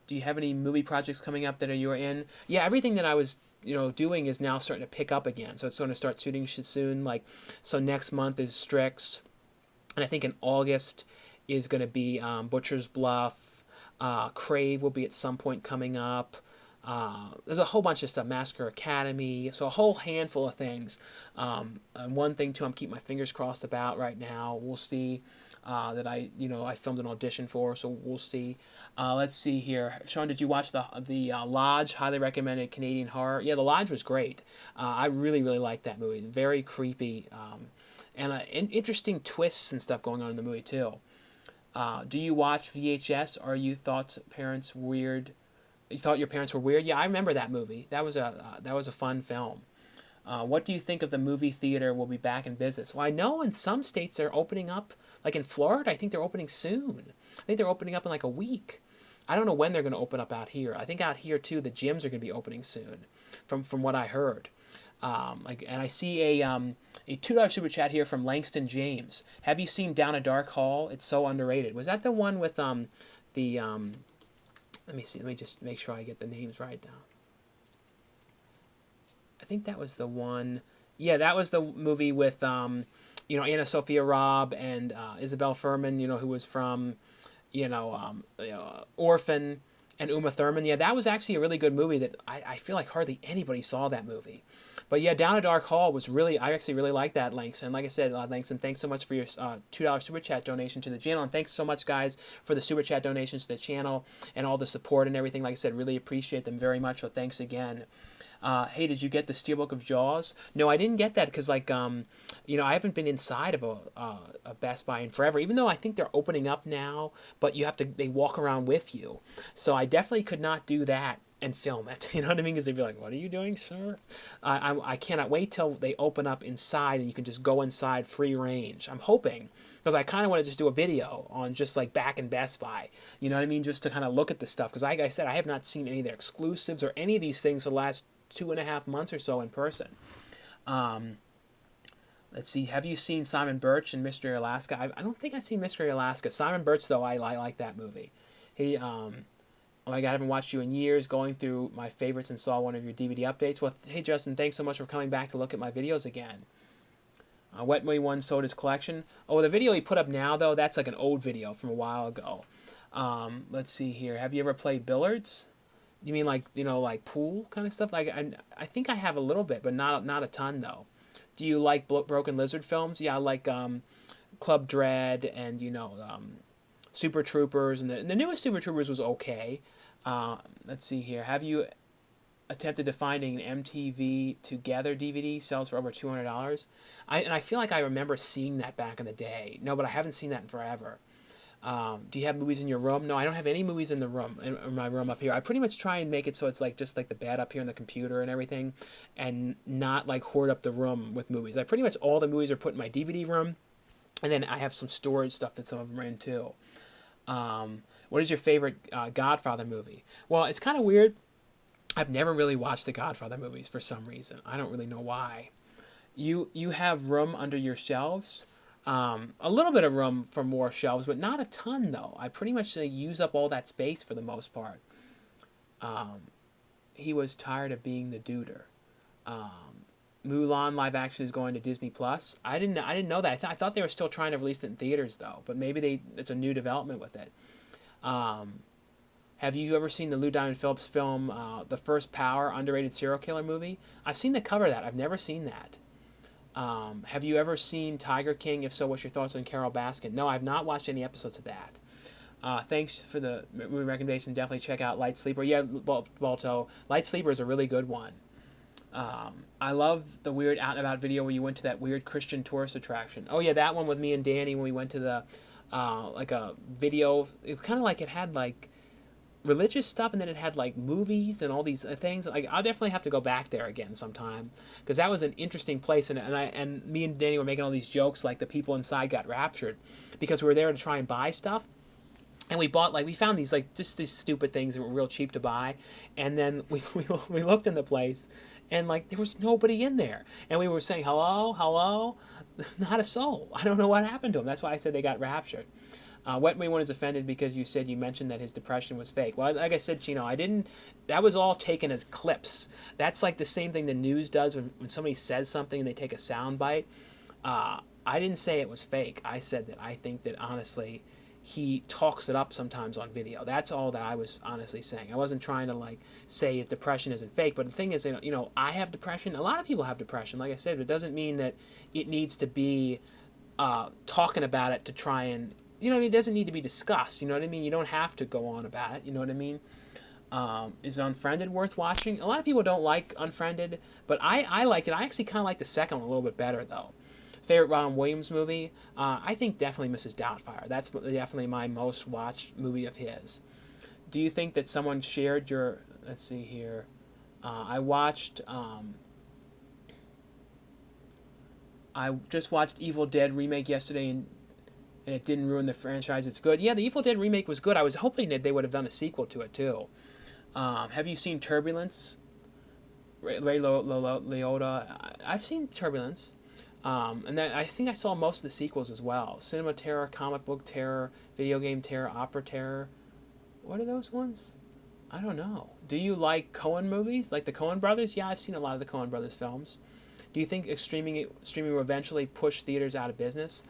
Do you have any movie projects coming up that you're in? Yeah, everything that I was doing is now starting to pick up again. So it's going to start shooting soon. Like, so next month is Strix, and I think in August is going to be Butcher's Bluff. Crave will be at some point coming up. There's a whole bunch of stuff. Massacre Academy. So a whole handful of things. And one thing too, I'm keeping my fingers crossed about right now. We'll see. That I filmed an audition for, so we'll see. Let's see here. Sean, did you watch the Lodge? Highly recommended Canadian horror. Yeah, The Lodge was great. I really liked that movie. Very creepy, and interesting twists and stuff going on in the movie too. Do you watch VHS? Or you thought parents weird? You thought your parents were weird? Yeah, I remember that movie. That was a fun film. What do you think of the movie theater will be back in business? Well, I know in some states they're opening up, like in Florida, I think they're opening soon. I think they're opening up in like a week. I don't know when they're going to open up out here. I think out here too, the gyms are going to be opening soon, from what I heard. And I see a $2 super chat here from Langston James. Have you seen Down a Dark Hall? It's so underrated. Was that the one with let me see. Let me just make sure I get the names right down. I think that was the one. Yeah, that was the movie with Anna Sophia Robb and Isabel Furman, who was from Orphan, and Uma Thurman. Yeah, that was actually a really good movie that I feel like hardly anybody saw that movie. But yeah, Down a Dark Hall was I actually really liked that, Langston. Like I said, Langston, thanks so much for your $2 super chat donation to the channel. And thanks so much, guys, for the super chat donations to the channel and all the support and everything. Like I said, really appreciate them very much. So thanks again. Hey, did you get the Steelbook of Jaws? No, I didn't get that because, I haven't been inside of a Best Buy in forever, even though I think they're opening up now, but they walk around with you. So I definitely could not do that and film it. You know what I mean? Because they'd be like, what are you doing, sir? I cannot wait till they open up inside and you can just go inside free range. I'm hoping, because I kind of want to just do a video on just like back in Best Buy. You know what I mean? Just to kind of look at the stuff. Because like I said, I have not seen any of their exclusives or any of these things for the last 2.5 months or so in person. Let's see. Have you seen Simon Birch and Mystery Alaska? I don't think I've seen Mystery Alaska. Simon Birch, though, I like that movie. He, oh my God, I haven't watched you in years. Going through my favorites and saw one of your DVD updates. Well, hey Justin, thanks so much for coming back to look at my videos again. Wet Willy One sold his collection. Oh, the video he put up now, though, that's like an old video from a while ago. Let's see here. Have you ever played billiards? You mean like pool kind of stuff? Like I think I have a little bit, but not a ton though. Do you like Broken Lizard films? Yeah, I like Club Dread and Super Troopers, and the newest Super Troopers was okay. Let's see here. Have you attempted to find an MTV Together DVD? Sells for over $200. I feel like I remember seeing that back in the day. No, but I haven't seen that in forever. Do you have movies in your room? No, I don't have any movies in the room, in my room up here. I pretty much try and make it so it's like just like the bed up here on the computer and everything, and not like hoard up the room with movies. I pretty much all the movies are put in my DVD room, and then I have some storage stuff that some of them are in too. What is your favorite Godfather movie? Well, it's kind of weird. I've never really watched the Godfather movies for some reason. I don't really know why. You have room under your shelves? A little bit of room for more shelves, but not a ton though. I pretty much use up all that space for the most part. He was tired of being the duder. Mulan live action is going to Disney Plus. I didn't know that. I thought they were still trying to release it in theaters though, but maybe it's a new development with it. Have you ever seen the Lou Diamond Phillips film, The First Power, underrated serial killer movie? I've seen the cover of that. I've never seen that. Have you ever seen Tiger King? If so, what's your thoughts on Carol Baskin? No, I've not watched any episodes of that. Thanks for the movie recommendation. Definitely check out Light Sleeper. Yeah, Balto. Light Sleeper is a really good one. I love the weird Out and About video where you went to that weird Christian tourist attraction. Oh yeah, that one with me and Danny when we went to the like a video. It kind of like it had like religious stuff, and then it had like movies and all these things. Like I'll definitely have to go back there again sometime because that was an interesting place. And me and Danny were making all these jokes like the people inside got raptured because we were there to try and buy stuff. And we bought we found these just these stupid things that were real cheap to buy, and then we looked in the place, and there was nobody in there, and we were saying hello, not a soul. I don't know what happened to him. That's why I said they got raptured. Wet Me One is offended because you said you mentioned that his depression was fake. Well, like I said, Chino, I didn't. That was all taken as clips. That's like the same thing the news does when somebody says something and they take a sound bite. I didn't say it was fake. I said that I think that honestly he talks it up sometimes on video. That's all that I was honestly saying. I wasn't trying to say his depression isn't fake. But the thing is, I have depression. A lot of people have depression. Like I said, it doesn't mean that it needs to be talking about it to try and. It doesn't need to be discussed. You know what I mean? You don't have to go on about it. You know what I mean? Is Unfriended worth watching? A lot of people don't like Unfriended, but I liked it. I actually kind of like the second one a little bit better, though. Favorite Robin Williams movie? I think definitely Mrs. Doubtfire. That's definitely my most watched movie of his. Do you think that someone shared your... Let's see here. I just watched Evil Dead remake yesterday, and it didn't ruin the franchise. It's good. Yeah, the Evil Dead remake was good. I was hoping that they would have done a sequel to it, too. Have you seen Turbulence? Ray Liotta. I've seen Turbulence. And then I think I saw most of the sequels as well. Cinema Terror, Comic Book Terror, Video Game Terror, Opera Terror. What are those ones? I don't know. Do you like Coen movies? Like the Coen brothers? Yeah, I've seen a lot of the Coen brothers films. Do you think streaming will eventually push theaters out of business?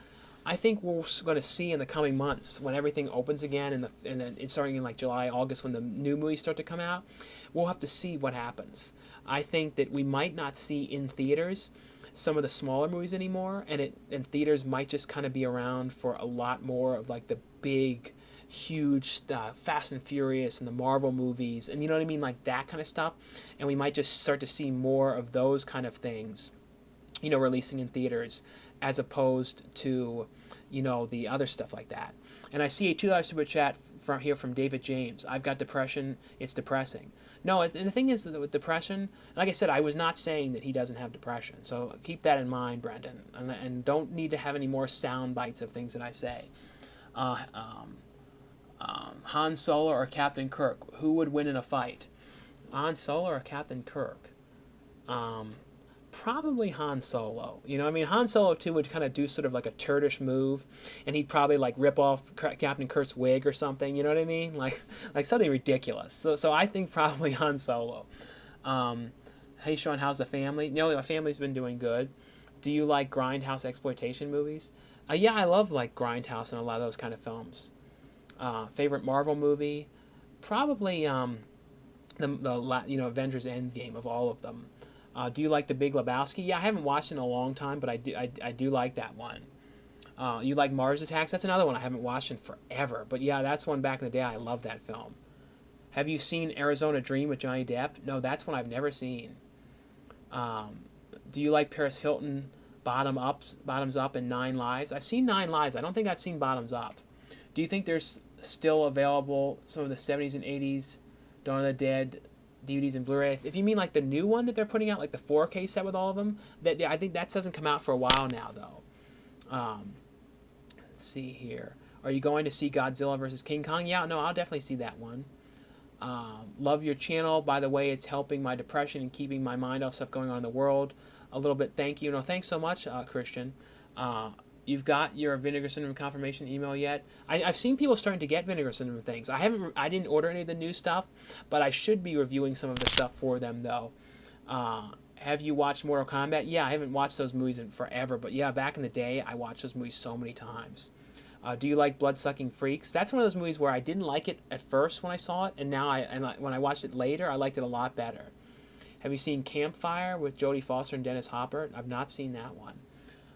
I think we're going to see in the coming months when everything opens again and it's starting in July, August when the new movies start to come out. We'll have to see what happens. I think that we might not see in theaters some of the smaller movies anymore, and theaters might just kind of be around for a lot more of the big, huge Fast and Furious and the Marvel movies, and you know what I mean, that kind of stuff. And we might just start to see more of those kind of things, releasing in theaters, as opposed to, the other stuff like that. And I see a $2 super chat from David James. I've got depression. It's depressing. No, and the thing is that with depression, like I said, I was not saying that he doesn't have depression. So keep that in mind, Brendan. And don't need to have any more sound bites of things that I say. Han Solo or Captain Kirk? Who would win in a fight? Han Solo or Captain Kirk? Probably Han Solo. Han Solo too would kind of do sort of like a turdish move, and he'd probably rip off Captain Kirk's wig or something. You know what I mean? Like something ridiculous. So I think probably Han Solo. Hey Sean, how's the family? My family's been doing good. Do you like grindhouse exploitation movies? Yeah, I love grindhouse and a lot of those kind of films. Favorite Marvel movie? Probably the Avengers Endgame of all of them. Do you like The Big Lebowski? Yeah, I haven't watched it in a long time, but I do like that one. You like Mars Attacks? That's another one I haven't watched in forever. But yeah, that's one back in the day. I love that film. Have you seen Arizona Dream with Johnny Depp? No, that's one I've never seen. Do you like Paris Hilton Bottoms Up and 9 Lives? I've seen 9 Lives. I don't think I've seen Bottoms Up. Do you think there's still available some of the 70s and 80s Dawn of the Dead DVDs and Blu-ray? If you mean the new one that they're putting out, the 4K set with all of them, I think that doesn't come out for a while now, though. Let's see here. Are you going to see Godzilla vs. King Kong? Yeah, no, I'll definitely see that one. Love your channel. By the way, it's helping my depression and keeping my mind off stuff going on in the world a little bit. Thank you. No, thanks so much, Christian. You've got your Vinegar Syndrome confirmation email yet? I've seen people starting to get Vinegar Syndrome things. I didn't order any of the new stuff, but I should be reviewing some of the stuff for them, though. Have you watched Mortal Kombat? Yeah, I haven't watched those movies in forever, but yeah, back in the day, I watched those movies so many times. Do you like Bloodsucking Freaks? That's one of those movies where I didn't like it at first when I saw it, and now when I watched it later, I liked it a lot better. Have you seen Campfire with Jodie Foster and Dennis Hopper? I've not seen that one.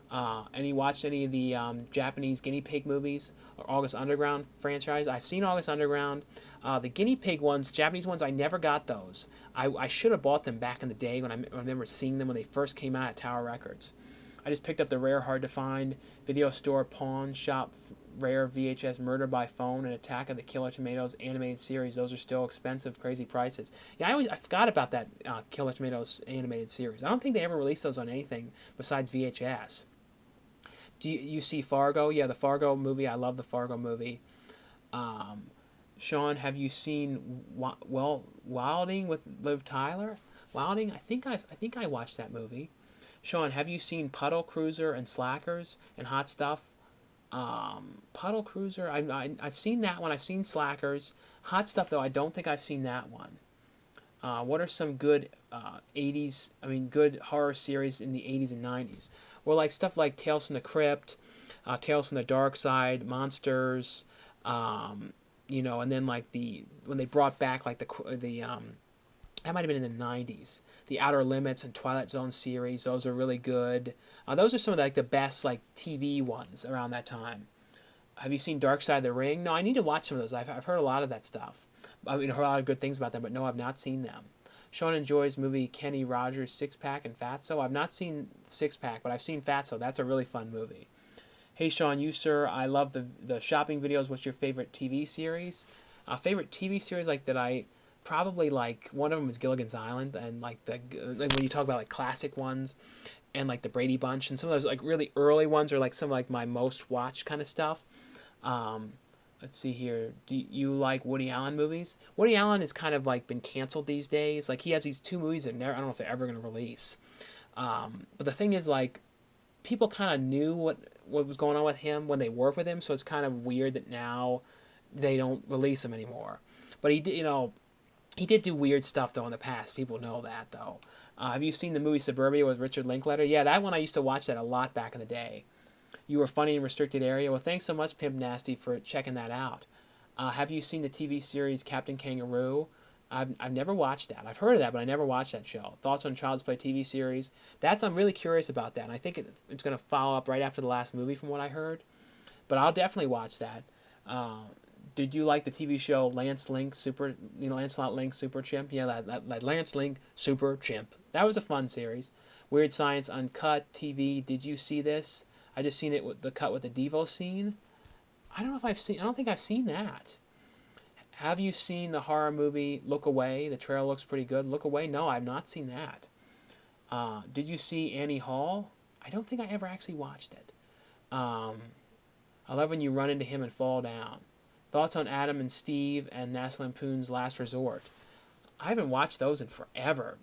And you watched any of the Japanese guinea pig movies or August Underground franchise? I've seen August Underground. The guinea pig ones, Japanese ones, I never got those. I should have bought them back in the day when I remember seeing them when they first came out at Tower Records. I just picked up the rare, hard to find video store pawn shop rare VHS Murder by Phone and Attack of the Killer Tomatoes animated series. Those are still expensive, crazy prices. Yeah, I forgot about that Killer Tomatoes animated series. I don't think they ever released those on anything besides VHS. Do you see Fargo? Yeah, the Fargo movie. I love the Fargo movie. Sean, have you seen Wilding with Liv Tyler? Wilding? I think I watched that movie. Sean, have you seen Puddle Cruiser and Slackers and Hot Stuff? Puddle Cruiser, I've seen that one. I've seen Slackers. Hot Stuff, though, I don't think I've seen that one. What are some good good horror series in the 80s and 90s? Well, like stuff like Tales from the Crypt, Tales from the Dark Side, Monsters, and then like when they brought back like the that might have been in the 90s. The Outer Limits and Twilight Zone series, those are really good. Those are some of the best like TV ones around that time. Have you seen Dark Side of the Ring? No, I need to watch some of those. I've heard a lot of that stuff. Heard a lot of good things about them, but no, I've not seen them. Sean enjoys movie Kenny Rogers' Six Pack and Fatso. I've not seen Six Pack, but I've seen Fatso. That's a really fun movie. Hey Sean, you sir, I love the shopping videos. What's your favorite TV series? Favorite TV series that I probably like, one of them is Gilligan's Island, and like when you talk about like classic ones, and like the Brady Bunch, and some of those like really early ones are like some of like my most watched kind of stuff. Let's see here. Do you like Woody Allen movies? Woody Allen has kind of like been canceled these days. Like he has these two movies that I don't know if they're ever going to release. But the thing is, like, people kind of knew what was going on with him when they worked with him, so it's kind of weird that now they don't release him anymore. But he did do weird stuff though in the past. People know that though. Have you seen the movie Suburbia with Richard Linklater? Yeah, that one I used to watch that a lot back in the day. You were funny in Restricted Area. Well, thanks so much, Pimp Nasty, for checking that out. Have you seen the TV series Captain Kangaroo? I've never watched that. I've heard of that, but I never watched that show. Thoughts on Child's Play TV series? I'm really curious about that, and I think it's going to follow up right after the last movie from what I heard. But I'll definitely watch that. Did you like the TV show Lancelot Link Super Chimp? Yeah, that Lance Link Super Chimp. That was a fun series. Weird Science Uncut TV. Did you see this? I just seen it with the cut with the Devo scene. I don't think I've seen that. Have you seen the horror movie Look Away? The trailer looks pretty good. Look Away? No, I've not seen that. Did you see Annie Hall? I don't think I ever actually watched it. I love when you run into him and fall down. Thoughts on Adam and Steve and National Lampoon's Last Resort? I haven't watched those in forever.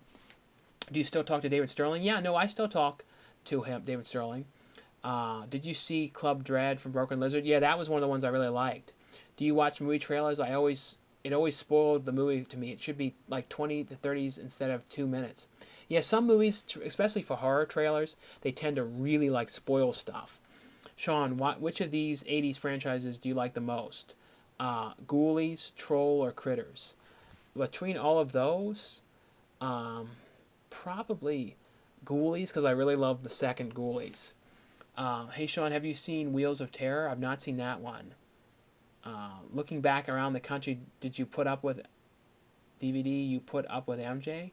Do you still talk to David Sterling? Yeah, no, I still talk to him, David Sterling. Did you see Club Dread from Broken Lizard? Yeah, that was one of the ones I really liked. Do you watch movie trailers? It always spoiled the movie to me. It should be like 20 to 30s instead of 2 minutes. Yeah, some movies, especially for horror trailers, they tend to really like spoil stuff. Sean, which of these 80s franchises do you like the most? Ghoulies, Troll, or Critters? Between all of those, probably Ghoulies, because I really love the second Ghoulies. Hey Sean, have you seen Wheels of Terror? I've not seen that one. Looking back around the country, did you put up with DVD? You put up with MJ?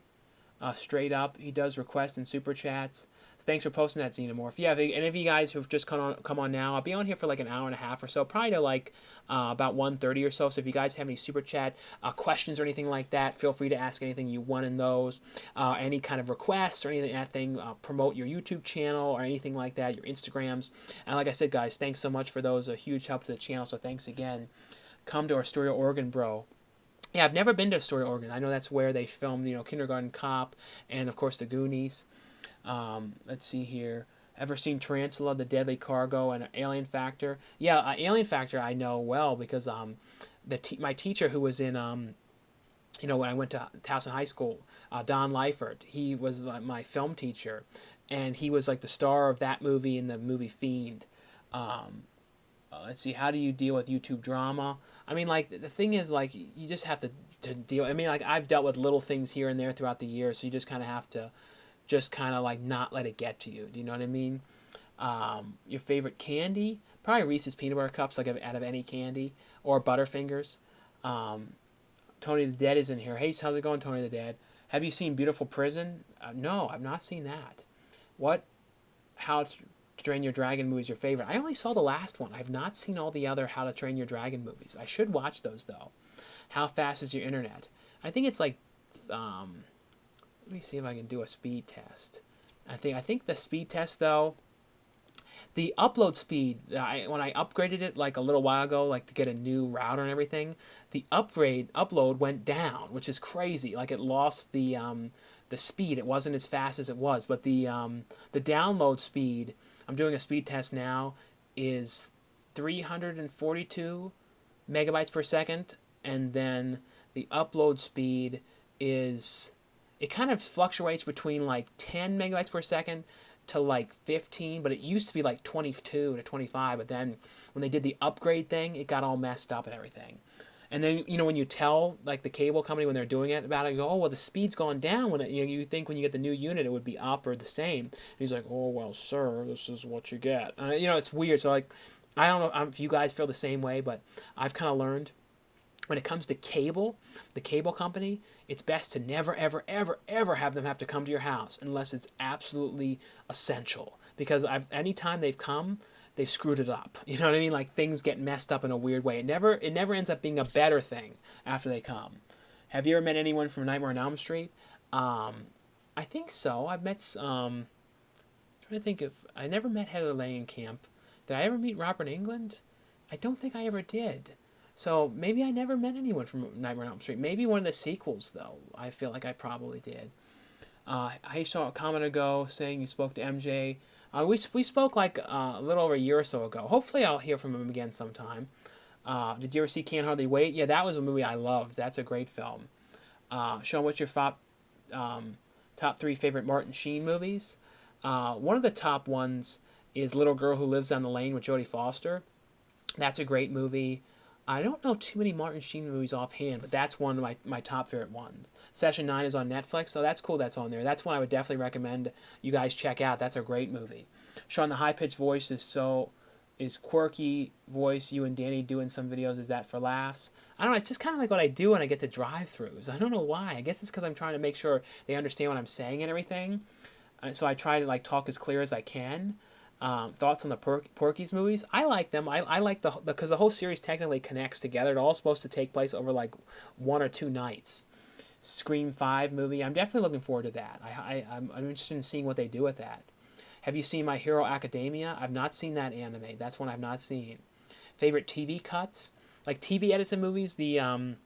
Straight up, he does requests and super chats. Thanks for posting that, Xenomorph. Yeah, any of you guys who've just come on now, I'll be on here for like an hour and a half or so, probably to like about 1:30 or so. So if you guys have any super chat questions or anything like that, feel free to ask anything you want in those. Any kind of requests or anything, promote your YouTube channel or anything like that, your Instagrams. And like I said, guys, thanks so much for those. A huge help to the channel. So thanks again. Come to Astoria, Oregon, bro. Yeah, I've never been to Astoria, Oregon. I know that's where they filmed, Kindergarten Cop and, of course, The Goonies. Let's see here. Ever seen Tarantula, The Deadly Cargo, and Alien Factor? Yeah, Alien Factor I know well because my teacher who was in, when I went to Towson High School, Don Leifert, he was my film teacher, and he was like the star of that movie and the movie Fiend. Let's see, how do you deal with YouTube drama? I mean, like, the thing is, like, you just have to deal. I mean, like, I've dealt with little things here and there throughout the year, so you just kind of have to like, not let it get to you. Do you know what I mean? Your favorite candy? Probably Reese's Peanut Butter Cups, like, out of any candy. Or Butterfingers. Tony the Dead is in here. Hey, how's it going, Tony the Dead? Have you seen Beautiful Prison? No, I've not seen that. What How to Train Your Dragon movie is your favorite. I only saw the last one. I've not seen all the other How to Train Your Dragon movies. I should watch those though. How fast is your internet? I think it's like, let me see if I can do a speed test. I think the speed test though, the upload speed, when I upgraded it like a little while ago, like to get a new router and everything, the upload went down, which is crazy. Like it lost the speed. It wasn't as fast as it was, but the download speed, I'm doing a speed test now, is 342 megabytes per second, and then the upload speed is, it kind of fluctuates between like 10 megabytes per second to like 15, but it used to be like 22 to 25, but then when they did the upgrade thing, it got all messed up and everything. And then, you know, when you tell like the cable company when they're doing it about it, you go, oh, well, the speed's gone down. When you think when you get the new unit, it would be up or the same. And he's like, oh, well, sir, this is what you get. You know, it's weird. So like, I don't know if you guys feel the same way, but I've kind of learned when it comes to cable, the cable company, it's best to never, ever, ever, ever have them have to come to your house unless it's absolutely essential. Because anytime they've come, they've screwed it up. You know what I mean? Like things get messed up in a weird way. It never ends up being a better thing after they come. Have you ever met anyone from Nightmare on Elm Street? I think so. I've met. Trying to think if I never met Heather Langenkamp. Did I ever meet Robert Englund? I don't think I ever did. So maybe I never met anyone from Nightmare on Elm Street. Maybe one of the sequels, though. I feel like I probably did. I saw a comment ago saying you spoke to MJ. We spoke like a little over a year or so ago. Hopefully I'll hear from him again sometime. Did you ever see Can't Hardly Wait? Yeah, that was a movie I loved. That's a great film. Sean, what's your top 3 favorite Martin Sheen movies? One of the top ones is Little Girl Who Lives Down the Lane with Jodie Foster. That's a great movie. I don't know too many Martin Sheen movies offhand, but that's one of my top favorite ones. Session 9 is on Netflix, so that's cool that's on there. That's one I would definitely recommend you guys check out. That's a great movie. Sean, the high-pitched voice is quirky voice you and Danny do in some videos. Is that for laughs? I don't know. It's just kind of like what I do when I get the drive-thrus. I don't know why. I guess it's because I'm trying to make sure they understand what I'm saying and everything. So I try to like talk as clear as I can. Thoughts on the Porky's movies? I like them. I like because the whole series technically connects together. It's all supposed to take place over like 1 or 2 nights. Scream 5 movie. I'm definitely looking forward to that. I'm interested in seeing what they do with that. Have you seen My Hero Academia? I've not seen that anime. That's one I've not seen. Favorite TV cuts? Like TV edits in movies, the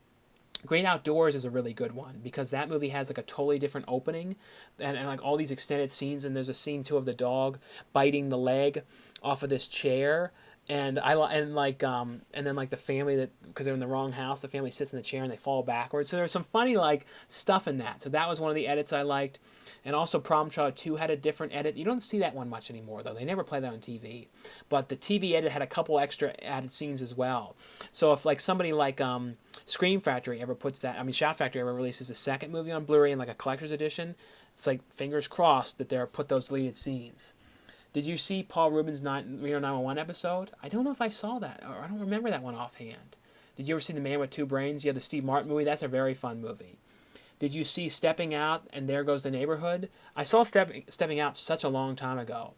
Great Outdoors is a really good one because that movie has like a totally different opening and like all these extended scenes, and there's a scene too of the dog biting the leg off of this chair, and then like the family, that because they're in the wrong house, the family sits in the chair and they fall backwards. So there's some funny like stuff in that. So that was one of the edits I liked. And also Problem Child 2 had a different edit. You don't see that one much anymore though. They never play that on TV. But the TV edit had a couple extra added scenes as well. So if like somebody like Scream Factory ever puts that, Shout Factory ever releases a second movie on Blu-ray in like a collector's edition, it's like fingers crossed that they're put those deleted scenes. Did you see Paul Rubin's Reno 911 episode? I don't know if I saw that, or I don't remember that one offhand. Did you ever see The Man with Two Brains? Yeah, the Steve Martin movie. That's a very fun movie. Did you see Stepping Out and There Goes the Neighborhood? I saw Stepping Out such a long time ago.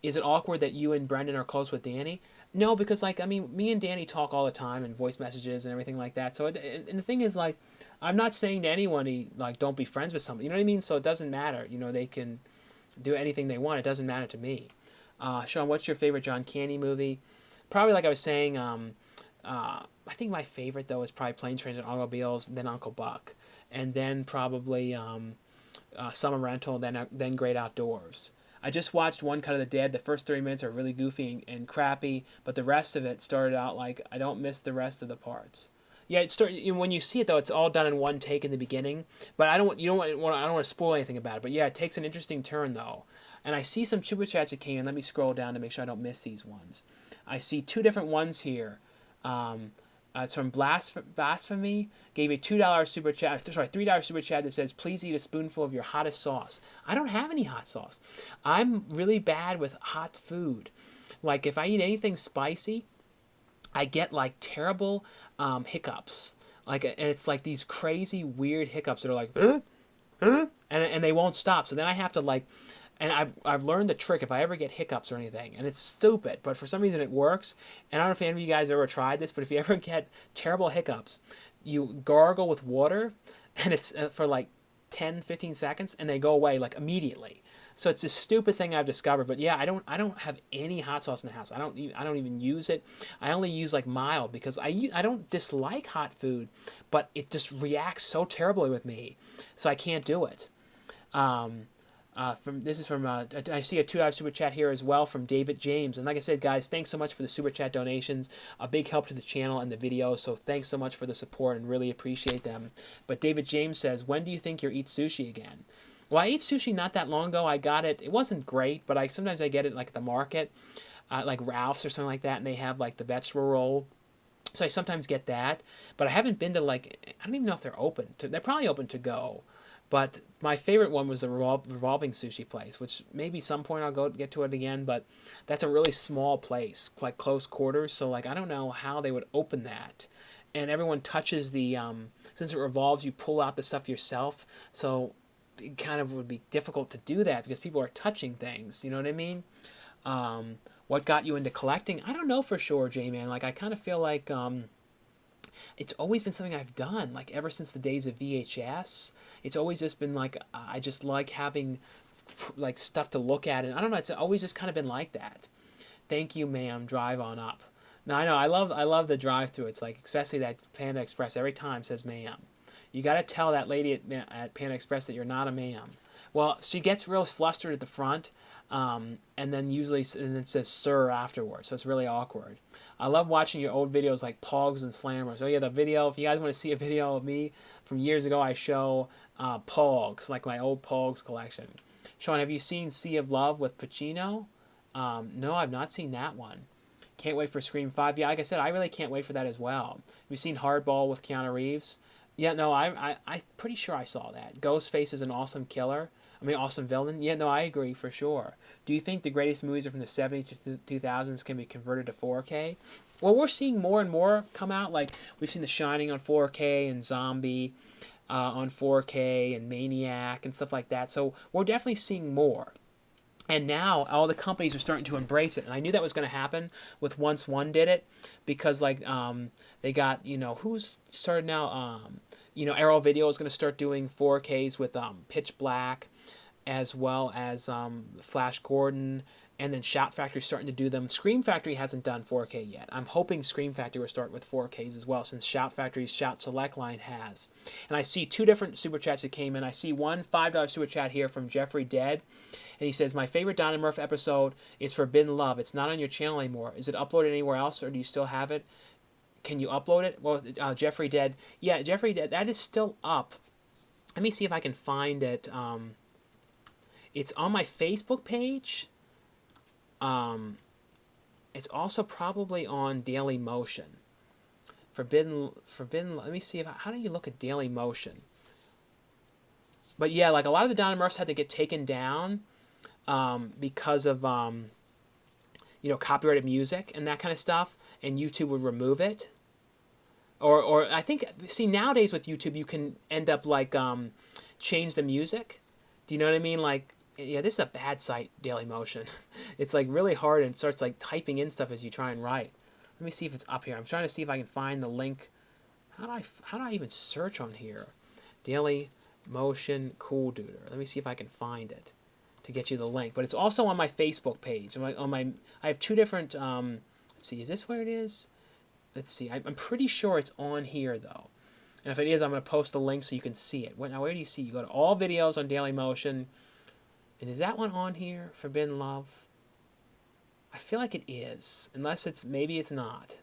Is it awkward that you and Brendan are close with Danny? No, because me and Danny talk all the time and voice messages and everything like that. So and the thing is, like, I'm not saying to anyone, like, don't be friends with somebody. You know what I mean? So it doesn't matter. You know, they can do anything they want. It doesn't matter to me. Sean, what's your favorite John Candy movie? Probably, like I was saying, I think my favorite, though, is probably Planes, Trains, and Automobiles, then Uncle Buck. And then probably Summer Rental, then Great Outdoors. I just watched One Cut of the Dead. The first 30 minutes are really goofy and crappy, but the rest of it started out like I don't miss the rest of the parts. Yeah, when you see it though, it's all done in one take in the beginning. But I don't want to spoil anything about it. But yeah, it takes an interesting turn though. And I see some super chats that came in. Let me scroll down to make sure I don't miss these ones. I see 2 different ones here. It's from Blasphemy. Gave a $2 super chat. Sorry, $3 super chat that says, "Please eat a spoonful of your hottest sauce." I don't have any hot sauce. I'm really bad with hot food. Like if I eat anything spicy, I get like terrible hiccups. And it's like these crazy weird hiccups that are like, and they won't stop. So then I have to like And I've learned the trick if I ever get hiccups or anything, and it's stupid, but for some reason it works. And I don't know if any of you guys ever tried this, but if you ever get terrible hiccups, you gargle with water, and it's for like 10, 15 seconds, and they go away like immediately. So it's this stupid thing I've discovered. But yeah, I don't have any hot sauce in the house. I don't even use it. I only use like mild because I don't dislike hot food, but it just reacts so terribly with me, so I can't do it. This is from I see a $2 super chat here as well from David James, and like I said, guys, thanks so much for the super chat donations. A big help to the channel and the video, so thanks so much for the support and really appreciate them. But David James says, when do you think you'll eat sushi again? Well, I ate sushi not that long ago. I got it. It wasn't great, but sometimes I get it like at the market, like Ralph's or something like that, and they have like the vegetable roll. So I sometimes get that, but I haven't been to like, I don't even know if they're open. They're probably open to go. But my favorite one was the revolving sushi place, which maybe some point I'll go get to it again, but that's a really small place, like close quarters, so like I don't know how they would open that. And everyone touches the, since it revolves, you pull out the stuff yourself, so it kind of would be difficult to do that because people are touching things, you know what I mean? What got you into collecting? I don't know for sure, J-Man. Like, I kind of feel like it's always been something I've done, like ever since the days of VHS. It's always just been like, I just like having like stuff to look at, and I don't know, it's always just kind of been like that. Thank you, ma'am, drive on up. Now, I know, I love the drive-through. It's like, especially that Panda Express every time says ma'am. You got to tell that lady at Panda Express that you're not a ma'am. Well, she gets real flustered at the front, and then it says sir afterwards, so it's really awkward. I love watching your old videos like Pogs and Slammers. Oh yeah, the video, if you guys want to see a video of me from years ago, I show Pogs, like my old Pogs collection. Sean, have you seen Sea of Love with Pacino? No, I've not seen that one. Can't wait for Scream 5. Yeah, like I said, I really can't wait for that as well. Have you seen Hardball with Keanu Reeves? Yeah, no, I'm pretty sure I saw that. Ghostface is an awesome killer. I mean, awesome villain. Yeah, no, I agree for sure. Do you think the greatest movies from the 70s to 2000s can be converted to 4K? Well, we're seeing more and more come out. Like, we've seen The Shining on 4K and Zombie on 4K and Maniac and stuff like that. So we're definitely seeing more. And now all the companies are starting to embrace it. And I knew that was going to happen with Once One did it, because like they got, who's started now, Arrow Video is going to start doing 4Ks with Pitch Black, as well as Flash Gordon, and then Shout Factory starting to do them. Scream Factory hasn't done 4K yet. I'm hoping Scream Factory will start with 4Ks as well, since Shout Factory's Shout Select line has. And I see two different super chats that came in. I see one $5 super chat here from Jeffrey Dead, and he says, my favorite Don and Murph episode is Forbidden Love. It's not on your channel anymore. Is it uploaded anywhere else, or do you still have it? Can you upload it? Well, Jeffrey Dead. Yeah, Jeffrey Dead, that is still up. Let me see if I can find it. It's on my Facebook page. It's also probably on Daily Motion. Forbidden. Let me see how do you look at Daily Motion? But yeah, like a lot of the Don and Murphs had to get taken down because of copyrighted music and that kind of stuff, and YouTube would remove it. Or I think, see, nowadays with YouTube you can end up like change the music. Do you know what I mean? Like, yeah, this is a bad site, Daily Motion. It's like really hard, and it starts like typing in stuff as you try and write. Let me see if it's up here. I'm trying to see if I can find the link. How do I even search on here? Daily Motion coolduder. Let me see if I can find it to get you the link. But it's also on my Facebook page. I have two different. Let's see. Is this where it is? Let's see. I'm pretty sure it's on here though. And if it is, I'm going to post the link so you can see it. Now, where do you see? You go to all videos on Daily Motion. And is that one on here? Forbidden Love? I feel like it is. Unless maybe it's not.